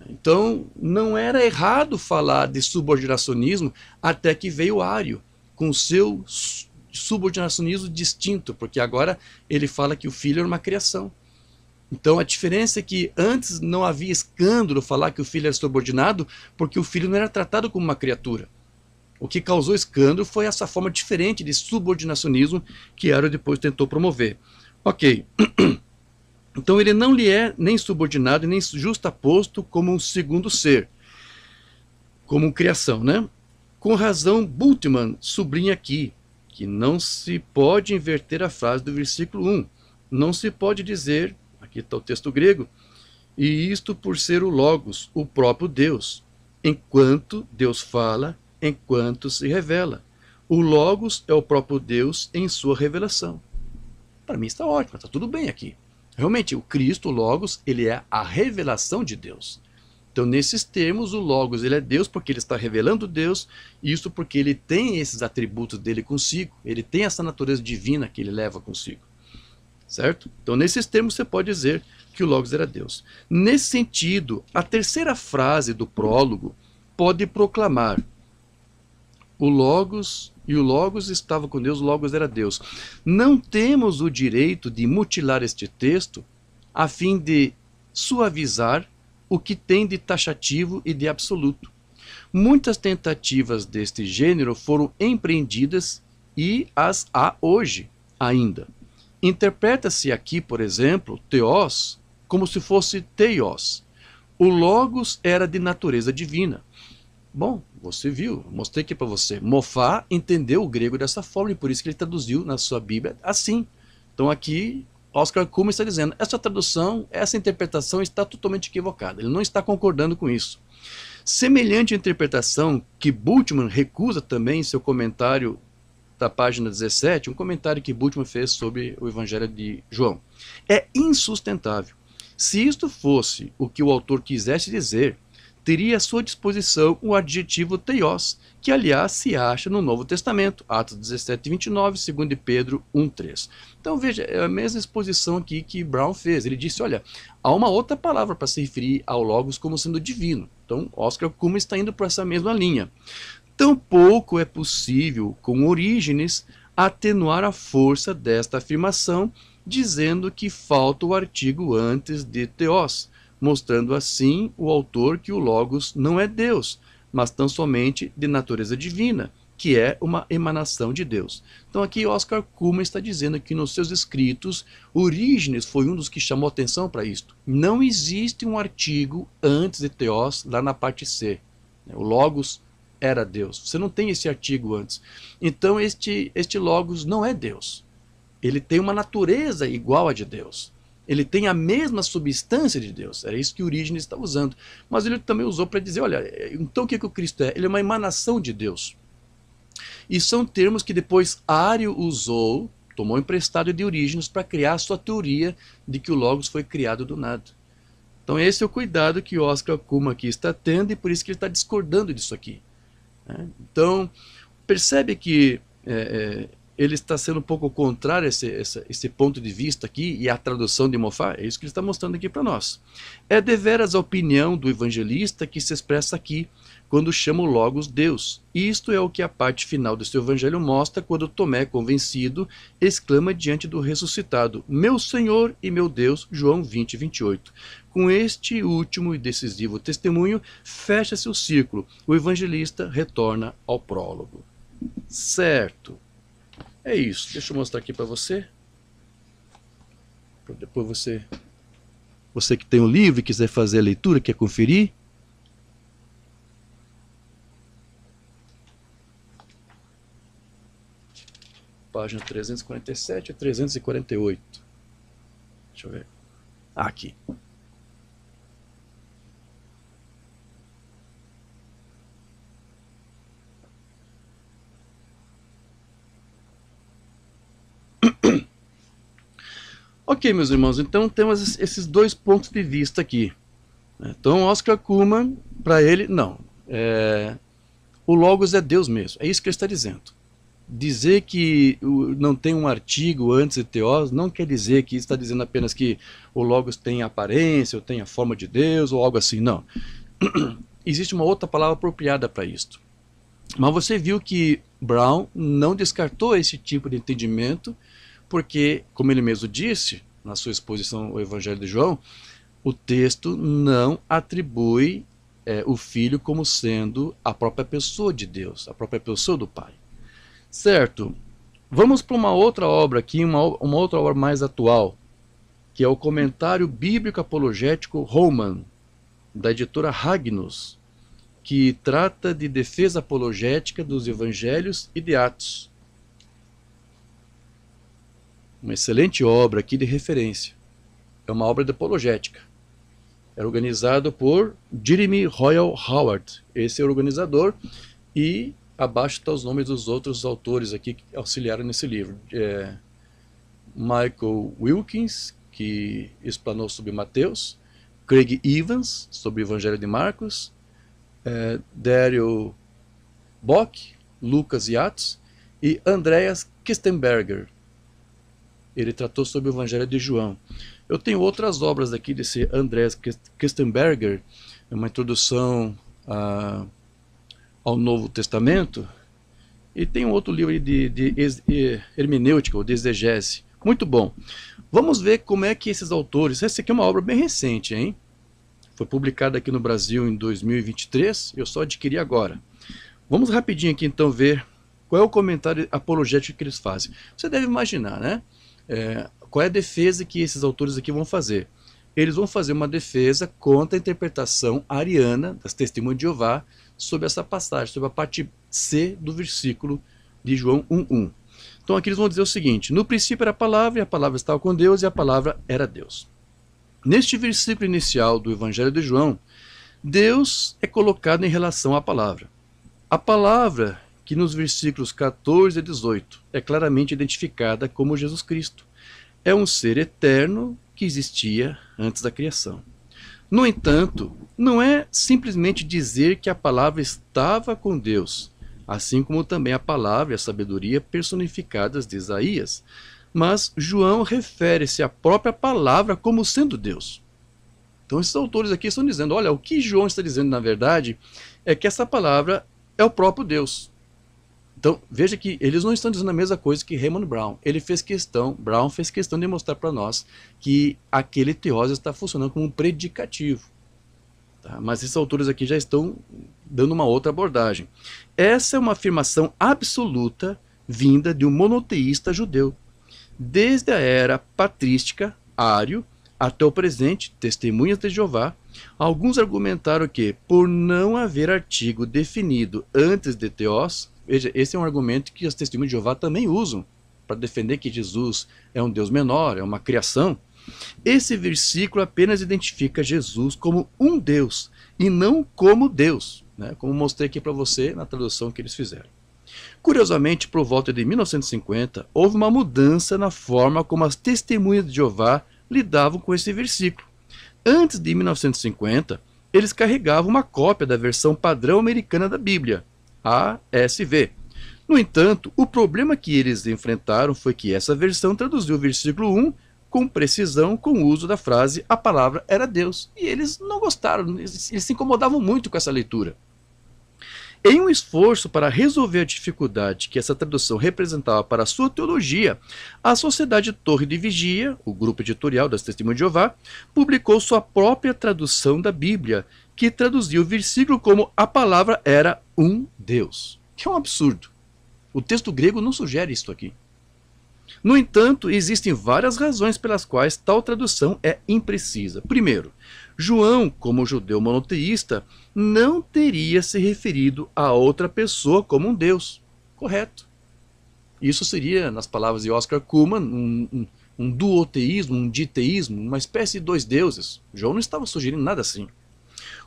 Então, não era errado falar de subordinacionismo até que veio Ario, com o seu subordinacionismo distinto, porque agora ele fala que o filho era uma criação. Então a diferença é que antes não havia escândalo falar que o filho era subordinado, porque o filho não era tratado como uma criatura. O que causou escândalo foi essa forma diferente de subordinacionismo que Ario depois tentou promover. Ok, então ele não lhe é nem subordinado nem justaposto como um segundo ser, como criação, né? Com razão, Bultmann sublinha aqui que não se pode inverter a frase do versículo 1. Não se pode dizer, aqui está o texto grego, e isto por ser o Logos, o próprio Deus, enquanto Deus fala, enquanto se revela. O Logos é o próprio Deus em sua revelação. Para mim está ótimo, está tudo bem aqui. Realmente, o Cristo, o Logos, ele é a revelação de Deus. Então, nesses termos, o Logos ele é Deus porque ele está revelando Deus, e isso porque ele tem esses atributos dele consigo, ele tem essa natureza divina que ele leva consigo. Certo? Então, nesses termos, você pode dizer que o Logos era Deus. Nesse sentido, a terceira frase do prólogo pode proclamar o Logos, e o Logos estava com Deus, o Logos era Deus. Não temos o direito de mutilar este texto a fim de suavizar o que tem de taxativo e de absoluto. Muitas tentativas deste gênero foram empreendidas e as há hoje ainda. Interpreta-se aqui, por exemplo, Theos como se fosse Teios. O Logos era de natureza divina. Bom, você viu, mostrei aqui para você. Moffat entendeu o grego dessa forma e por isso que ele traduziu na sua Bíblia assim. Então aqui Oscar Cullmann está dizendo, essa tradução, essa interpretação está totalmente equivocada, ele não está concordando com isso. Semelhante interpretação que Bultmann recusa também em seu comentário da página 17, um comentário que Bultmann fez sobre o Evangelho de João. É insustentável. Se isto fosse o que o autor quisesse dizer, teria à sua disposição o adjetivo Theos, que aliás se acha no Novo Testamento, Atos 17, 29, 2 Pedro 1, 3. Então veja, é a mesma exposição aqui que Brown fez. Ele disse, olha, há uma outra palavra para se referir ao Logos como sendo divino. Então Oscar Cullmann está indo por essa mesma linha. Tampouco é possível, com Orígenes, atenuar a força desta afirmação, dizendo que falta o artigo antes de Theos, mostrando assim o autor que o Logos não é Deus, mas tão somente de natureza divina, que é uma emanação de Deus. Então aqui Oscar Cullmann está dizendo que nos seus escritos, Orígenes foi um dos que chamou atenção para isto. Não existe um artigo antes de Theos, lá na parte C. O Logos era Deus. Você não tem esse artigo antes. Então este Logos não é Deus. Ele tem uma natureza igual a de Deus. Ele tem a mesma substância de Deus. Era isso que Orígenes está usando. Mas ele também usou para dizer, olha, então o que o Cristo é? Ele é uma emanação de Deus. E são termos que depois Ário usou, tomou emprestado de Orígenes para criar a sua teoria de que o Logos foi criado do nada. Então esse é o cuidado que Oscar Cullmann aqui está tendo e por isso que ele está discordando disso aqui. Então percebe que ele está sendo um pouco contrário a esse ponto de vista aqui e a tradução de Moffat, é isso que ele está mostrando aqui para nós. É deveras a opinião do evangelista que se expressa aqui quando chama o Logos Deus. Isto é o que a parte final do seu evangelho mostra quando Tomé, convencido, exclama diante do ressuscitado, meu Senhor e meu Deus, João 20, 28. Com este último e decisivo testemunho, fecha-se o círculo. O evangelista retorna ao prólogo. Certo. É isso. Deixa eu mostrar aqui para você. Depois você que tem o livro e quiser fazer a leitura, quer conferir. Página 347 a 348. Deixa eu ver. Aqui. Ok, meus irmãos, então temos esses dois pontos de vista aqui. Então, Oscar Cullmann, para ele, não. O Logos é Deus mesmo, é isso que ele está dizendo. Dizer que não tem um artigo antes de Theos não quer dizer que está dizendo apenas que o Logos tem aparência, ou tem a forma de Deus, ou algo assim, não. Existe uma outra palavra apropriada para isto. Mas você viu que Brown não descartou esse tipo de entendimento, porque, como ele mesmo disse, na sua exposição ao Evangelho de João, o texto não atribui o Filho como sendo a própria pessoa de Deus, a própria pessoa do Pai. Certo? Vamos para uma outra obra aqui, uma outra obra mais atual, que é o Comentário Bíblico Apologético Roman, da editora Ragnus, que trata de defesa apologética dos Evangelhos e de Atos. Uma excelente obra aqui de referência. É uma obra de apologética. É organizado por Jeremy Royal Howard. Esse é o organizador. E abaixo estão os nomes dos outros autores aqui que auxiliaram nesse livro. Michael Wilkins, que explanou sobre Mateus. Craig Evans, sobre o Evangelho de Marcos. Daryl Bock, Lucas e Atos. E Andreas Kistenberger. Ele tratou sobre o Evangelho de João. Eu tenho outras obras aqui desse Andreas Kistenberger, uma introdução ao Novo Testamento, e tem um outro livro de hermenêutica, ou de exegese. Muito bom. Vamos ver como é que esses autores... Essa aqui é uma obra bem recente, hein? Foi publicada aqui no Brasil em 2023, eu só adquiri agora. Vamos rapidinho aqui então ver qual é o comentário apologético que eles fazem. Você deve imaginar, né? Qual é a defesa que esses autores aqui vão fazer? Eles vão fazer uma defesa contra a interpretação ariana das Testemunhas de Jeová sobre essa passagem, sobre a parte C do versículo de João 1:1. Então aqui eles vão dizer o seguinte: no princípio era a palavra, e a palavra estava com Deus, e a palavra era Deus. Neste versículo inicial do Evangelho de João, Deus é colocado em relação à palavra. A palavra, que nos versículos 14 e 18 é claramente identificada como Jesus Cristo, é um ser eterno que existia antes da criação. No entanto, não é simplesmente dizer que a palavra estava com Deus, assim como também a palavra e a sabedoria personificadas de Isaías, mas João refere-se à própria palavra como sendo Deus. Então esses autores aqui estão dizendo, olha, o que João está dizendo na verdade é que essa palavra é o próprio Deus. Então veja que eles não estão dizendo a mesma coisa que Raymond Brown. Brown fez questão de mostrar para nós que aquele teós está funcionando como um predicativo. Tá? Mas esses autores aqui já estão dando uma outra abordagem. Essa é uma afirmação absoluta vinda de um monoteísta judeu. Desde a era patrística, ário, até o presente, testemunhas de Jeová, alguns argumentaram que, por não haver artigo definido antes de teós, veja, esse é um argumento que as testemunhas de Jeová também usam, para defender que Jesus é um Deus menor, é uma criação. Esse versículo apenas identifica Jesus como um Deus, e não como Deus, né? Como mostrei aqui para você na tradução que eles fizeram. Curiosamente, por volta de 1950, houve uma mudança na forma como as testemunhas de Jeová lidavam com esse versículo. Antes de 1950, eles carregavam uma cópia da versão padrão americana da Bíblia, a ASV. No entanto, o problema que eles enfrentaram foi que essa versão traduziu o versículo 1 com precisão, com o uso da frase "a palavra era Deus". E eles não gostaram, eles se incomodavam muito com essa leitura. Em um esforço para resolver a dificuldade que essa tradução representava para a sua teologia, a Sociedade Torre de Vigia, o grupo editorial das Testemunhas de Jeová, publicou sua própria tradução da Bíblia, que traduzia o versículo como "a palavra era um Deus", que é um absurdo. O texto grego não sugere isso aqui. No entanto, existem várias razões pelas quais tal tradução é imprecisa. Primeiro, João, como judeu monoteísta, não teria se referido a outra pessoa como um Deus. Correto. Isso seria, nas palavras de Oscar Cullmann, um duoteísmo, um diteísmo, uma espécie de dois deuses. João não estava sugerindo nada assim.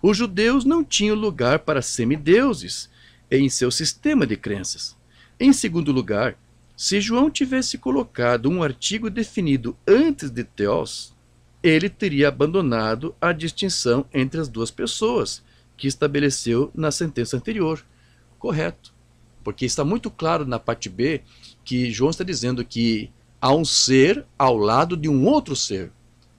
Os judeus não tinham lugar para semideuses em seu sistema de crenças. Em segundo lugar, se João tivesse colocado um artigo definido antes de teós, ele teria abandonado a distinção entre as duas pessoas, que estabeleceu na sentença anterior. Correto. Porque está muito claro na parte B que João está dizendo que há um ser ao lado de um outro ser.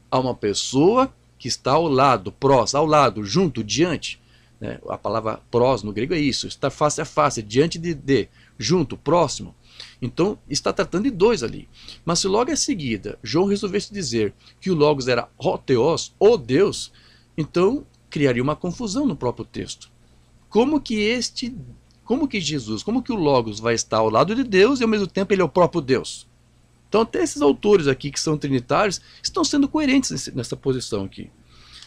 Há uma pessoa que está ao lado, prós, ao lado, junto, diante. Né? A palavra prós no grego é isso, estar face a face, diante de junto, próximo. Então, está tratando de dois ali. Mas se logo em seguida João resolvesse dizer que o Logos era o Theos, o Deus, então criaria uma confusão no próprio texto. Como que Jesus, como que o Logos vai estar ao lado de Deus e ao mesmo tempo ele é o próprio Deus? Então até esses autores aqui que são trinitários estão sendo coerentes nessa posição aqui.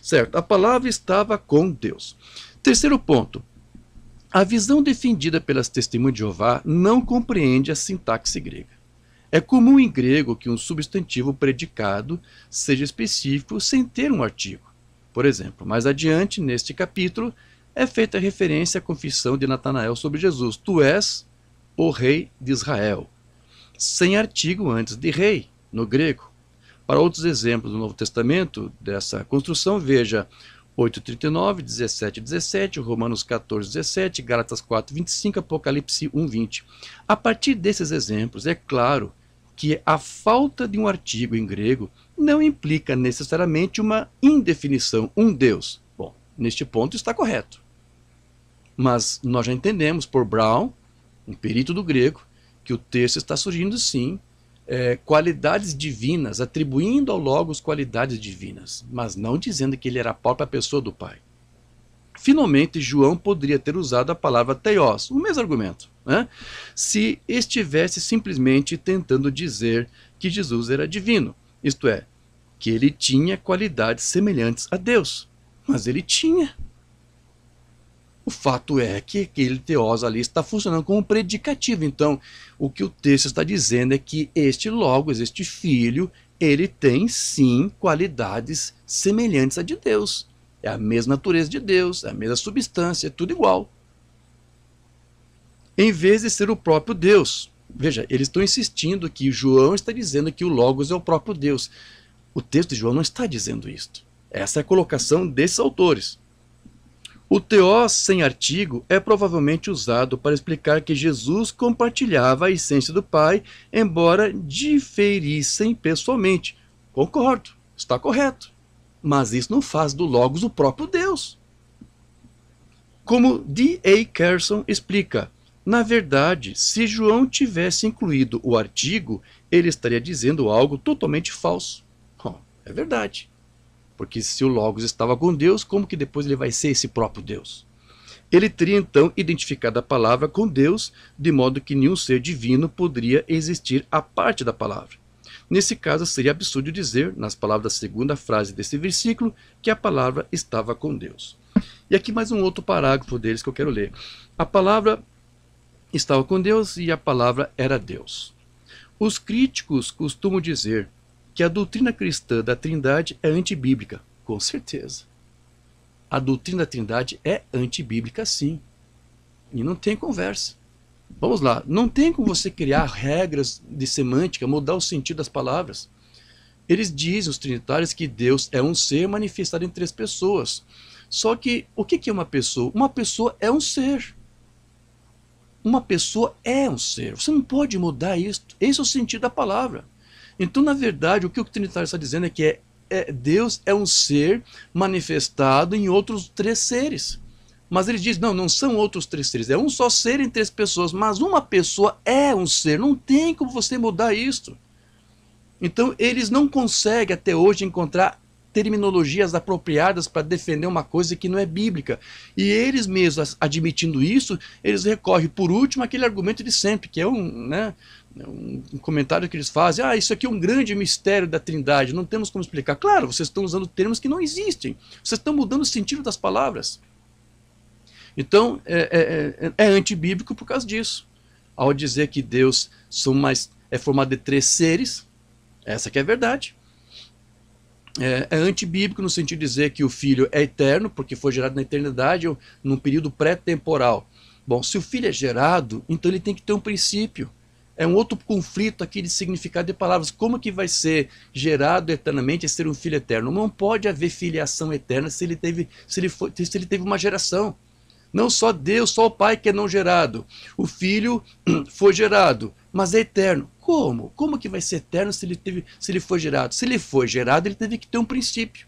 Certo? A palavra estava com Deus. Terceiro ponto. A visão defendida pelas Testemunhas de Jeová não compreende a sintaxe grega. É comum em grego que um substantivo predicado seja específico sem ter um artigo. Por exemplo, mais adiante, neste capítulo, é feita referência à confissão de Natanael sobre Jesus. Tu és o rei de Israel. Sem artigo antes de rei, no grego. Para outros exemplos do Novo Testamento dessa construção, veja 8:39, 17:17, Romanos 14:17, Gálatas 4:25, Apocalipse 1:20. A partir desses exemplos, é claro que a falta de um artigo em grego não implica necessariamente uma indefinição, um Deus. Bom, neste ponto está correto. Mas nós já entendemos por Brown, um perito do grego, que o texto está surgindo sim, qualidades divinas, atribuindo ao Logos qualidades divinas, mas não dizendo que ele era a própria pessoa do Pai. Finalmente, João poderia ter usado a palavra Theos, o mesmo argumento, né? Se estivesse simplesmente tentando dizer que Jesus era divino, isto é, que ele tinha qualidades semelhantes a Deus, mas ele tinha. O fato é que aquele teós ali está funcionando como predicativo. Então, o que o texto está dizendo é que este Logos, este Filho, ele tem sim qualidades semelhantes à de Deus. É a mesma natureza de Deus, é a mesma substância, é tudo igual. Em vez de ser o próprio Deus. Veja, eles estão insistindo que João está dizendo que o Logos é o próprio Deus. O texto de João não está dizendo isto. Essa é a colocação desses autores. O teós sem artigo é provavelmente usado para explicar que Jesus compartilhava a essência do Pai, embora diferissem pessoalmente. Concordo, está correto. Mas isso não faz do Logos o próprio Deus. Como D.A. Carson explica, na verdade, se João tivesse incluído o artigo, ele estaria dizendo algo totalmente falso. É verdade. Porque se o Logos estava com Deus, como que depois ele vai ser esse próprio Deus? Ele teria então identificado a palavra com Deus, de modo que nenhum ser divino poderia existir à parte da palavra. Nesse caso, seria absurdo dizer, nas palavras da segunda frase desse versículo, que a palavra estava com Deus. E aqui mais um outro parágrafo deles que eu quero ler. A palavra estava com Deus e a palavra era Deus. Os críticos costumam dizer que a doutrina cristã da Trindade é antibíblica. Com certeza. A doutrina da Trindade é antibíblica, sim. E não tem conversa. Vamos lá. Não tem como você criar regras de semântica, mudar o sentido das palavras. Eles dizem, os trinitários, que Deus é um ser manifestado em 3 pessoas. Só que, o que é uma pessoa? Uma pessoa é um ser. Uma pessoa é um ser. Você não pode mudar isso. Esse é o sentido da palavra. Então, na verdade, o que o Trinitário está dizendo é que Deus é um ser manifestado em outros 3 seres. Mas ele diz, não são outros 3 seres, é um só ser em 3 pessoas, mas uma pessoa é um ser, não tem como você mudar isso. Então, eles não conseguem até hoje encontrar terminologias apropriadas para defender uma coisa que não é bíblica. E eles mesmos, admitindo isso, eles recorrem, por último, àquele argumento de sempre, que é um comentário que eles fazem, isso aqui é um grande mistério da Trindade, não temos como explicar. Claro, vocês estão usando termos que não existem, vocês estão mudando o sentido das palavras. Então, é antibíblico por causa disso. Ao dizer que Deus é formado de 3 seres, essa que é a verdade. É antibíblico no sentido de dizer que o Filho é eterno, porque foi gerado na eternidade, ou num período pré-temporal. Bom, se o Filho é gerado, então ele tem que ter um princípio. É um outro conflito aqui de significado de palavras. Como que vai ser gerado eternamente e ser um filho eterno? Não pode haver filiação eterna se ele teve uma geração. Não só Deus, só o Pai que é não gerado. O Filho foi gerado, mas é eterno. Como? Como que vai ser eterno se ele foi gerado? Se ele foi gerado, ele teve que ter um princípio.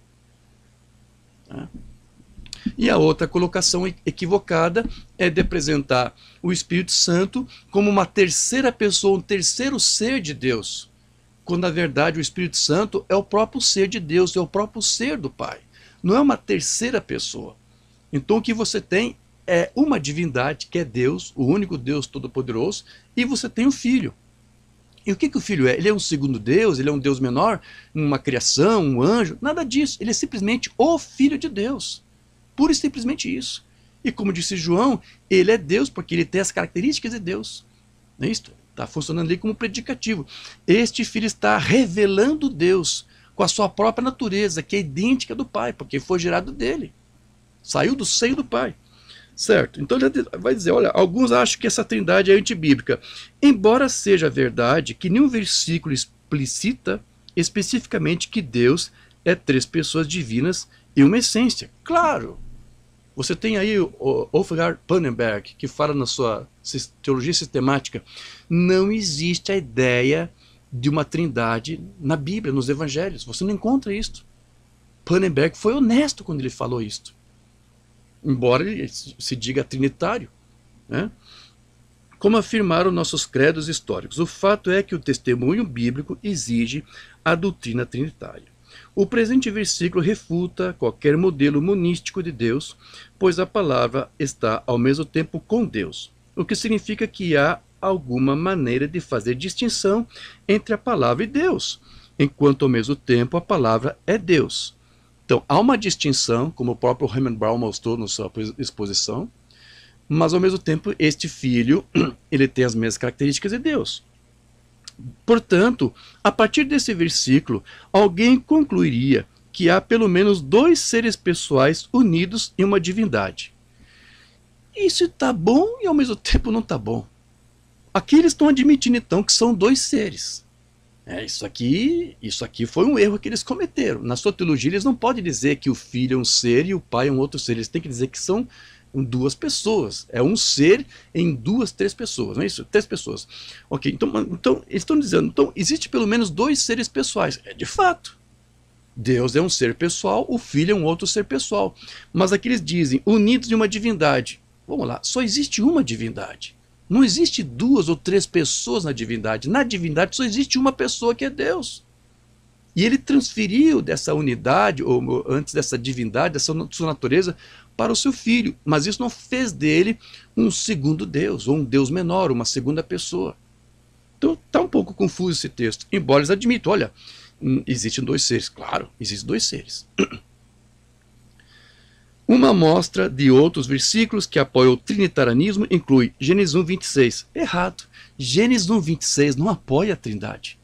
E a outra colocação equivocada é de apresentar o Espírito Santo como uma terceira pessoa, um terceiro ser de Deus. Quando na verdade o Espírito Santo é o próprio ser de Deus, é o próprio ser do Pai. Não é uma terceira pessoa. Então o que você tem é uma divindade, que é Deus, o único Deus Todo-Poderoso, e você tem o Filho. E o que o Filho é? Ele é um segundo Deus? Ele é um Deus menor? Uma criação? Um anjo? Nada disso. Ele é simplesmente o Filho de Deus. Pura e simplesmente isso. E como disse João, ele é Deus porque ele tem as características de Deus. Não é isso? Está funcionando ali como predicativo. Este Filho está revelando Deus com a sua própria natureza, que é idêntica do Pai, porque foi gerado dele. Saiu do seio do Pai. Certo? Então ele vai dizer, olha, alguns acham que essa trindade é antibíblica. Embora seja verdade que nenhum versículo explicita especificamente que Deus é 3 pessoas divinas e uma essência. Claro! Você tem aí o Wolfgang Pannenberg, que fala na sua teologia sistemática, não existe a ideia de uma trindade na Bíblia, nos evangelhos. Você não encontra isso. Pannenberg foi honesto quando ele falou isso. Embora ele se diga trinitário, né? Como afirmaram nossos credos históricos, o fato é que o testemunho bíblico exige a doutrina trinitária. O presente versículo refuta qualquer modelo monístico de Deus, pois a palavra está ao mesmo tempo com Deus, o que significa que há alguma maneira de fazer distinção entre a palavra e Deus, enquanto ao mesmo tempo a palavra é Deus. Então, há uma distinção, como o próprio Raymond Brown mostrou na sua exposição, mas ao mesmo tempo este filho, ele tem as mesmas características de Deus. Portanto, a partir desse versículo, alguém concluiria que há pelo menos dois seres pessoais unidos em uma divindade. Isso está bom e ao mesmo tempo não está bom. Aqui eles estão admitindo então que são dois seres. Isso aqui foi um erro que eles cometeram. Na sua teologia eles não podem dizer que o filho é um ser e o pai é um outro ser. Eles têm que dizer que são duas pessoas. É um ser em duas, três pessoas. Não é isso? Três pessoas. Ok, então eles estão dizendo, então existe pelo menos dois seres pessoais. De fato. Deus é um ser pessoal, o filho é um outro ser pessoal. Mas aqui eles dizem, unidos em uma divindade. Vamos lá, só existe uma divindade. Não existe duas ou três pessoas na divindade. Na divindade só existe uma pessoa que é Deus. E ele transferiu dessa unidade, ou antes dessa divindade, dessa sua natureza, para o seu filho. Mas isso não fez dele um segundo Deus, ou um Deus menor, uma segunda pessoa. Então está um pouco confuso esse texto. Embora eles admitam, olha, existem dois seres. Claro, existem dois seres. Uma amostra de outros versículos que apoiam o trinitarianismo inclui Gênesis 1:26. Errado. Gênesis 1:26 não apoia a trindade.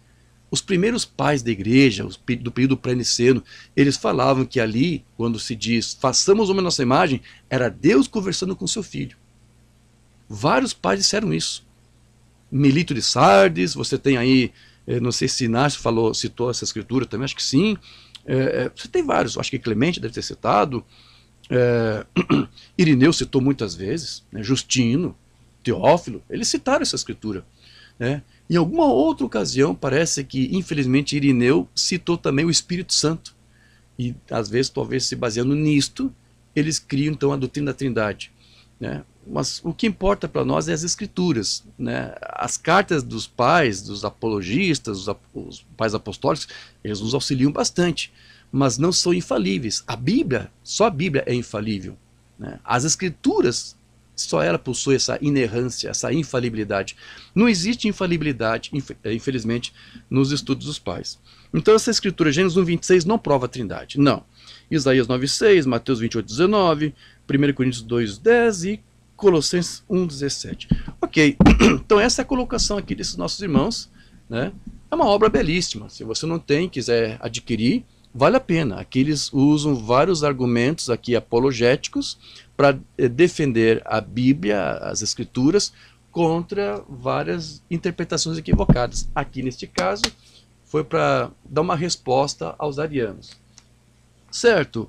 Os primeiros pais da igreja, do período pré-niceno, eles falavam que ali, quando se diz, façamos uma nossa imagem, era Deus conversando com seu filho. Vários pais disseram isso. Melito de Sardes, você tem aí, não sei se Inácio citou essa escritura também, acho que sim. Você tem vários, acho que Clemente deve ter citado. Irineu citou muitas vezes, né? Justino, Teófilo, eles citaram essa escritura, né? Em alguma outra ocasião parece que infelizmente Irineu citou também o Espírito Santo, e às vezes talvez se baseando nisto eles criam então a doutrina da Trindade, né? Mas o que importa para nós é as escrituras, né? As cartas dos pais, dos apologistas, os pais apostólicos, eles nos auxiliam bastante, mas não são infalíveis. A Bíblia, só a Bíblia é infalível, né? As Escrituras, só ela possui essa inerrância, essa infalibilidade. Não existe infalibilidade, infelizmente, nos estudos dos pais. Então essa Escritura, Gênesis 1:26, não prova a Trindade, não. Isaías 9:6, Mateus 28:19, 1 Coríntios 2:10 e Colossenses 1:17. Ok, então essa é a colocação aqui desses nossos irmãos, né? É uma obra belíssima. Se você não tem, quiser adquirir, vale a pena. Aqui eles usam vários argumentos aqui apologéticos para defender a Bíblia, as Escrituras, contra várias interpretações equivocadas. Aqui neste caso foi para dar uma resposta aos arianos. Certo?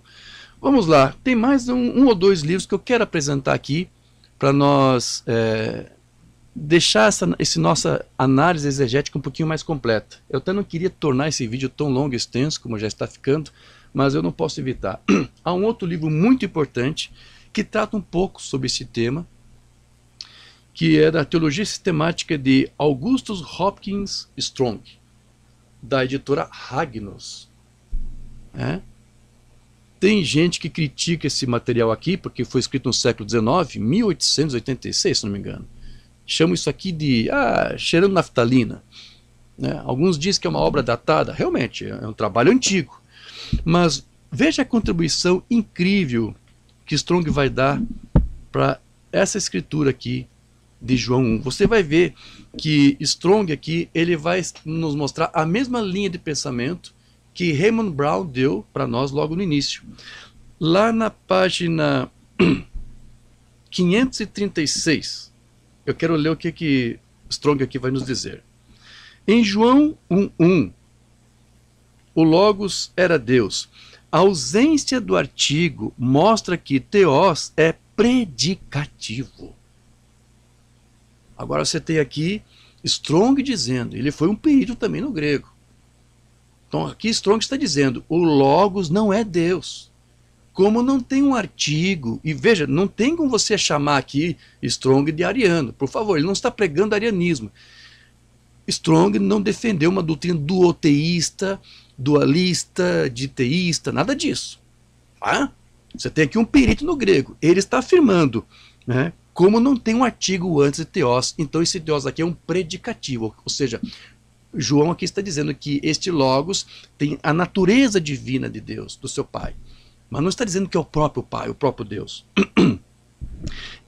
Vamos lá. Tem mais um ou dois livros que eu quero apresentar aqui para nós deixar essa nossa análise exegética um pouquinho mais completa. Eu até não queria tornar esse vídeo tão longo e extenso como já está ficando, mas eu não posso evitar. Há um outro livro muito importante que trata um pouco sobre esse tema, que é da Teologia Sistemática de Augustus Hopkins Strong, da editora Ragnos. Tem gente que critica esse material aqui, porque foi escrito no século XIX, 1886, se não me engano. Chamo isso aqui de cheirando naftalina, né? Alguns dizem que é uma obra datada, realmente, é um trabalho antigo. Mas veja a contribuição incrível que Strong vai dar para essa escritura aqui de João 1. Você vai ver que Strong aqui, ele vai nos mostrar a mesma linha de pensamento que Raymond Brown deu para nós logo no início. Lá na página 536, eu quero ler o que Strong aqui vai nos dizer. Em João 1:1, o Logos era Deus. A ausência do artigo mostra que Theos é predicativo. Agora você tem aqui Strong dizendo, ele foi um período também no grego. Então aqui Strong está dizendo, o Logos não é Deus. Como não tem um artigo, e veja, não tem como você chamar aqui Strong de ariano, por favor, ele não está pregando arianismo. Strong não defendeu uma doutrina duoteísta, dualista, diteísta, nada disso. Tá? Você tem aqui um perito no grego, ele está afirmando, né, como não tem um artigo antes de Theos, então esse Theos aqui é um predicativo, ou seja, João aqui está dizendo que este Logos tem a natureza divina de Deus, do seu Pai. Mas não está dizendo que é o próprio Pai, o próprio Deus.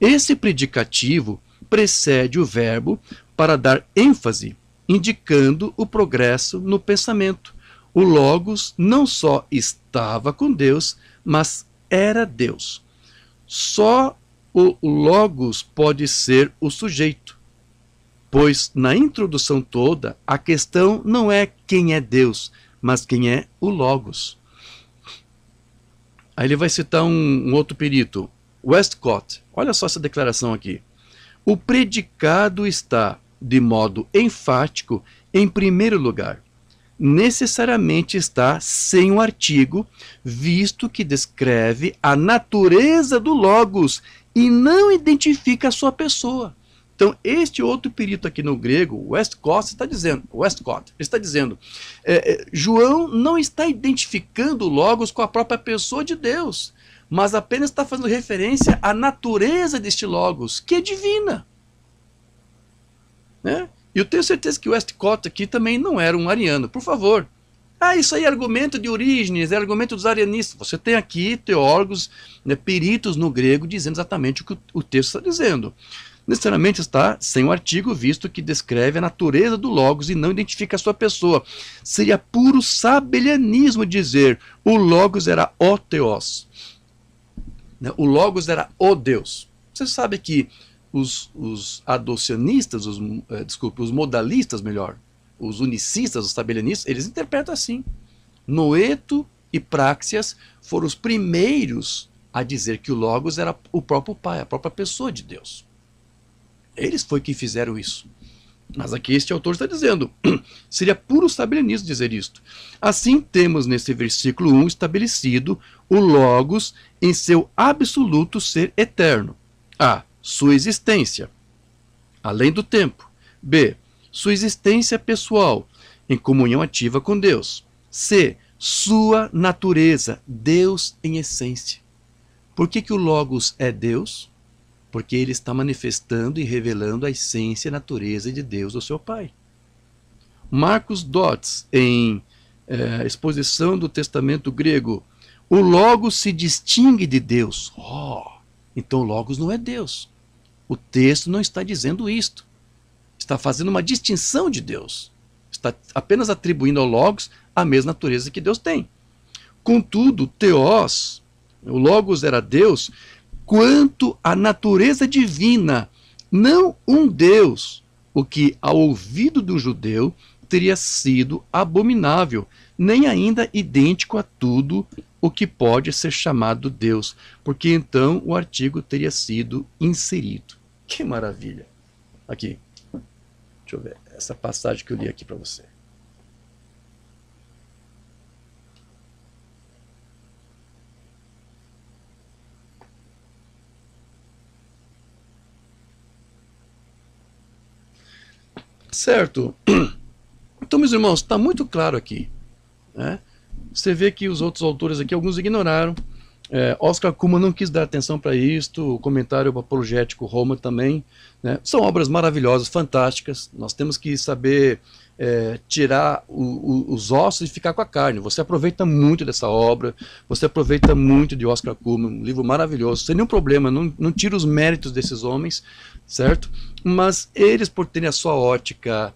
Esse predicativo precede o verbo para dar ênfase, indicando o progresso no pensamento. O Logos não só estava com Deus, mas era Deus. Só o Logos pode ser o sujeito, pois na introdução toda a questão não é quem é Deus, mas quem é o Logos. Aí ele vai citar um outro perito, Westcott. Olha só essa declaração aqui. O predicado está, de modo enfático, em primeiro lugar. Necessariamente está sem o artigo, visto que descreve a natureza do Logos e não identifica a sua pessoa. Então, este outro perito aqui no grego, Westcott, está dizendo, João não está identificando o Logos com a própria pessoa de Deus, mas apenas está fazendo referência à natureza deste Logos, que é divina. Né? E eu tenho certeza que o Westcott aqui também não era um ariano, por favor. Isso aí é argumento de Orígenes, é argumento dos arianistas. Você tem aqui teólogos, né, peritos no grego, dizendo exatamente o que o texto está dizendo. Necessariamente está sem o artigo, visto que descreve a natureza do Logos e não identifica a sua pessoa. Seria puro sabelianismo dizer o Logos era o Theos. O Logos era o Deus. Você sabe que os adocianistas, os modalistas, melhor, os unicistas, os sabelianistas, eles interpretam assim. Noeto e Práxias foram os primeiros a dizer que o Logos era o próprio Pai, a própria pessoa de Deus. Eles foi que fizeram isso. Mas aqui este autor está dizendo, seria puro sabelianismo dizer isto. Assim temos nesse versículo 1 estabelecido o Logos em seu absoluto ser eterno. A. Sua existência, além do tempo. B. Sua existência pessoal, em comunhão ativa com Deus. C. Sua natureza, Deus em essência. Por que o Logos é Deus? Porque ele está manifestando e revelando a essência e a natureza de Deus, o seu Pai. Marcos Dodds, em exposição do Testamento grego, o Logos se distingue de Deus. Então o Logos não é Deus. O texto não está dizendo isto. Está fazendo uma distinção de Deus. Está apenas atribuindo ao Logos a mesma natureza que Deus tem. Contudo, Theos, o Logos era Deus, quanto à natureza divina, não um Deus, o que ao ouvido do judeu teria sido abominável, nem ainda idêntico a tudo o que pode ser chamado Deus, porque então o artigo teria sido inserido. Que maravilha! Aqui, deixa eu ver, essa passagem que eu li aqui para você. Certo? Então, meus irmãos, está muito claro aqui. Né? Você vê que os outros autores aqui, alguns ignoraram. Oscar Cullmann não quis dar atenção para isto, o comentário apologético Roma também. Né? São obras maravilhosas, fantásticas. Nós temos que saber tirar os ossos e ficar com a carne. Você aproveita muito dessa obra, você aproveita muito de Oscar Cullmann, um livro maravilhoso, sem nenhum problema, não tira os méritos desses homens, certo? Mas eles, por terem a sua ótica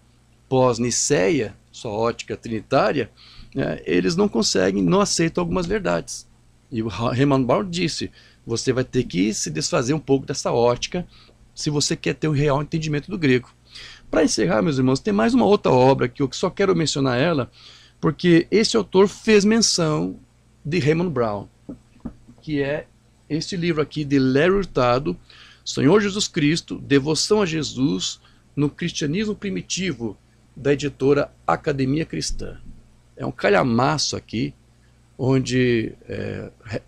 pós-Niceia, sua ótica trinitária, eles não conseguem, não aceitam algumas verdades. E o Hermann Baur disse, você vai ter que se desfazer um pouco dessa ótica se você quer ter o real entendimento do grego. Para encerrar, meus irmãos, tem mais uma outra obra que eu só quero mencionar ela, porque esse autor fez menção de Raymond Brown, que é este livro aqui de Larry Hurtado, Senhor Jesus Cristo, Devoção a Jesus no Cristianismo Primitivo, da editora Academia Cristã. É um calhamaço aqui, onde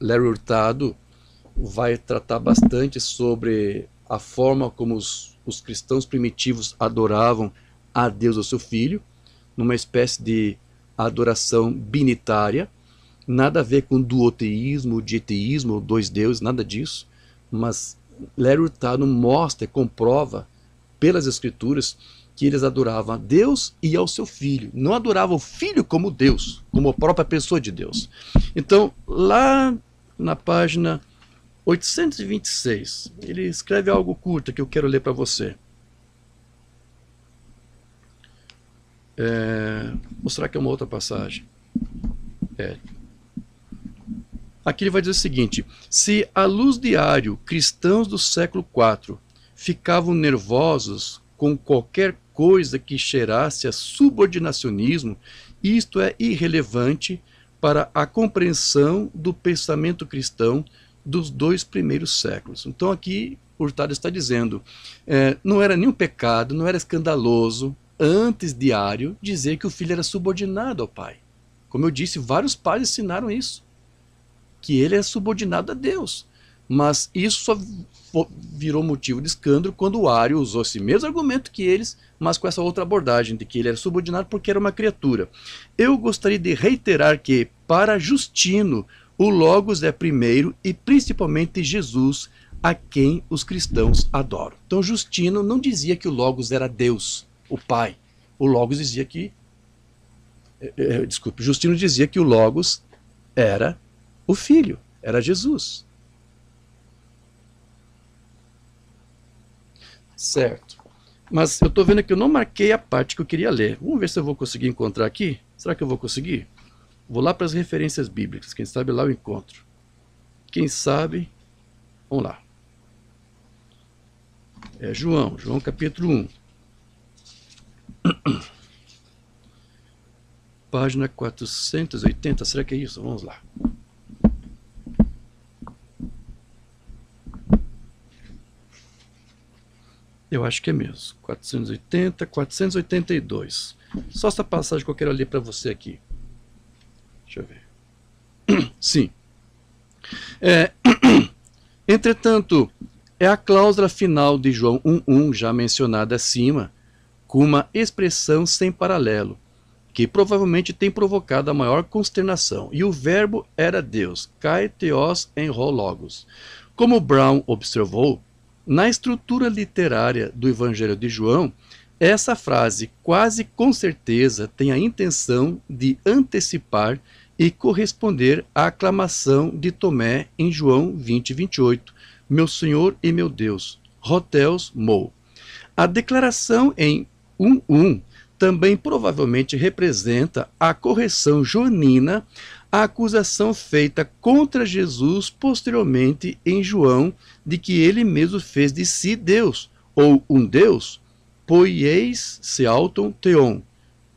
Larry Hurtado vai tratar bastante sobre a forma como os cristãos primitivos adoravam a Deus, o seu Filho, numa espécie de adoração binitária, nada a ver com duoteísmo, dieteísmo, dois deuses, nada disso, mas Larry Hurtado mostra e comprova pelas Escrituras que eles adoravam a Deus e ao seu Filho. Não adoravam o Filho como Deus, como a própria pessoa de Deus. Então, lá na página 826, ele escreve algo curto que eu quero ler para você. Ou será que é uma outra passagem? Aqui ele vai dizer o seguinte: se à luz diário cristãos do século IV ficavam nervosos com qualquer coisa que cheirasse a subordinacionismo, isto é irrelevante para a compreensão do pensamento cristão dos 2 primeiros séculos. Então aqui Hurtado está dizendo, não era nenhum pecado, não era escandaloso, antes de Ário, dizer que o filho era subordinado ao pai. Como eu disse, vários pais ensinaram isso, que ele é subordinado a Deus. Mas isso só virou motivo de escândalo quando o Ário usou esse mesmo argumento que eles, mas com essa outra abordagem de que ele era subordinado porque era uma criatura. Eu gostaria de reiterar que, para Justino, o Logos é primeiro e principalmente Jesus, a quem os cristãos adoram. Então Justino não dizia que o Logos era Deus, o Pai. O Logos dizia que... Justino dizia que o Logos era o Filho, era Jesus. Certo. Mas eu estou vendo que eu não marquei a parte que eu queria ler. Vamos ver se eu vou conseguir encontrar aqui. Será que eu vou conseguir? Vou lá para as referências bíblicas. Quem sabe lá eu encontro. Quem sabe... Vamos lá. João capítulo 1. Página 480. Será que é isso? Vamos lá. Eu acho que é mesmo. 480, 482. Só essa passagem que eu quero ler para você aqui. Deixa eu ver. Sim. Entretanto, é a cláusula final de João 1,1, já mencionada acima, com uma expressão sem paralelo, que provavelmente tem provocado a maior consternação. E o verbo era Deus, kai theos en ho logos. Como Brown observou, na estrutura literária do Evangelho de João, essa frase quase com certeza tem a intenção de antecipar e corresponder à aclamação de Tomé em João 20, 28, meu Senhor e meu Deus, Hotheos Mou. A declaração em 1:1 também provavelmente representa a correção joanina à acusação feita contra Jesus posteriormente em João de que ele mesmo fez de si Deus, ou um Deus, poieis se auton theon.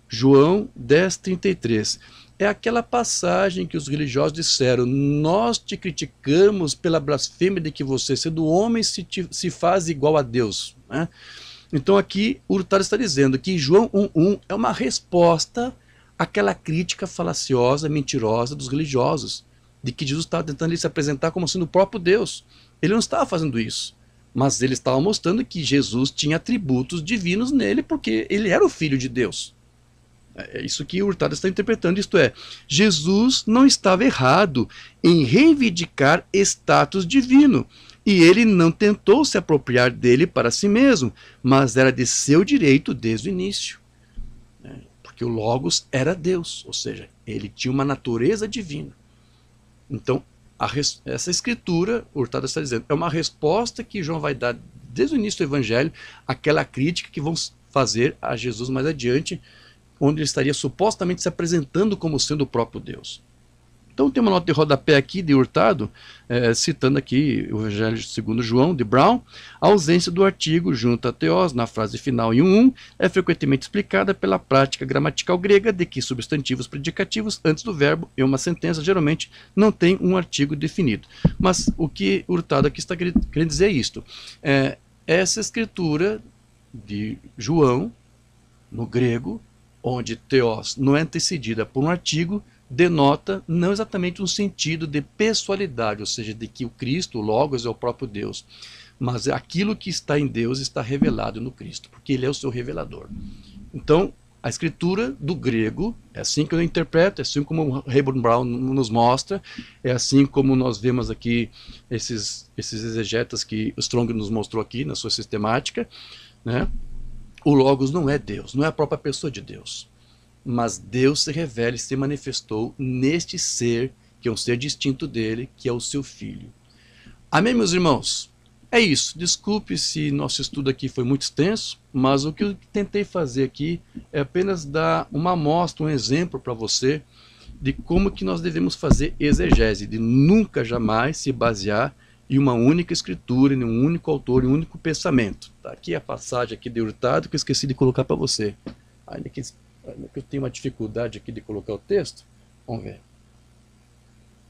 João 10:33. É aquela passagem que os religiosos disseram, nós te criticamos pela blasfêmia de que você, sendo homem, se faz igual a Deus. Né? Então aqui Hurtado está dizendo que João 1:1 é uma resposta àquela crítica falaciosa, mentirosa dos religiosos, de que Jesus estava tentando se apresentar como sendo o próprio Deus. Ele não estava fazendo isso, mas ele estava mostrando que Jesus tinha atributos divinos nele, porque ele era o Filho de Deus. É isso que Hurtado está interpretando, isto é, Jesus não estava errado em reivindicar status divino, e ele não tentou se apropriar dele para si mesmo, mas era de seu direito desde o início. Porque o Logos era Deus, ou seja, ele tinha uma natureza divina. Então, essa escritura, Hurtado está dizendo, é uma resposta que João vai dar desde o início do Evangelho, àquela crítica que vão fazer a Jesus mais adiante, onde ele estaria supostamente se apresentando como sendo o próprio Deus. Então tem uma nota de rodapé aqui de Hurtado, citando aqui o Evangelho segundo João, de Brown, a ausência do artigo junto a theos na frase final em 1:1 é frequentemente explicada pela prática gramatical grega de que substantivos predicativos antes do verbo em uma sentença geralmente não tem um artigo definido. Mas o que Hurtado aqui está querendo dizer é isto. Essa escritura de João, no grego, onde theos não é antecedida por um artigo, denota não exatamente um sentido de pessoalidade, ou seja, de que o Cristo, o Logos, é o próprio Deus, mas aquilo que está em Deus está revelado no Cristo, porque ele é o seu revelador. Então, a escritura do grego, é assim que eu interpreto, é assim como o Rayburn Brown nos mostra, é assim como nós vemos aqui esses exegetas que o Strong nos mostrou aqui na sua sistemática, né? O Logos não é Deus, não é a própria pessoa de Deus. Mas Deus se revela e se manifestou neste ser, que é um ser distinto dele, que é o seu Filho. Amém, meus irmãos? É isso. Desculpe se nosso estudo aqui foi muito extenso, mas o que eu tentei fazer aqui é apenas dar uma amostra, um exemplo para você de como que nós devemos fazer exegese, de nunca jamais se basear em uma única escritura, em um único autor, em um único pensamento. Tá aqui a passagem aqui de Hurtado que eu esqueci de colocar para você. Ainda que eu tenho uma dificuldade aqui de colocar o texto. Vamos ver.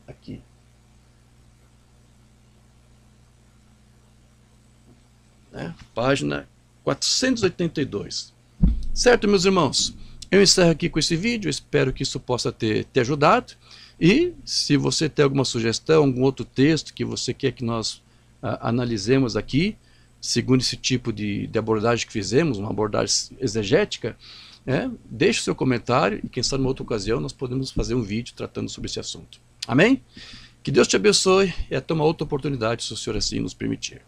Aqui. Página 482. Certo, meus irmãos? Eu encerro aqui com esse vídeo, espero que isso possa ter ajudado. E se você tem alguma sugestão, algum outro texto que você quer que nós analisemos aqui, segundo esse tipo de abordagem que fizemos, uma abordagem exegética, deixe o seu comentário e quem sabe numa outra ocasião nós podemos fazer um vídeo tratando sobre esse assunto. Amém? Que Deus te abençoe e até uma outra oportunidade, se o Senhor assim nos permitir.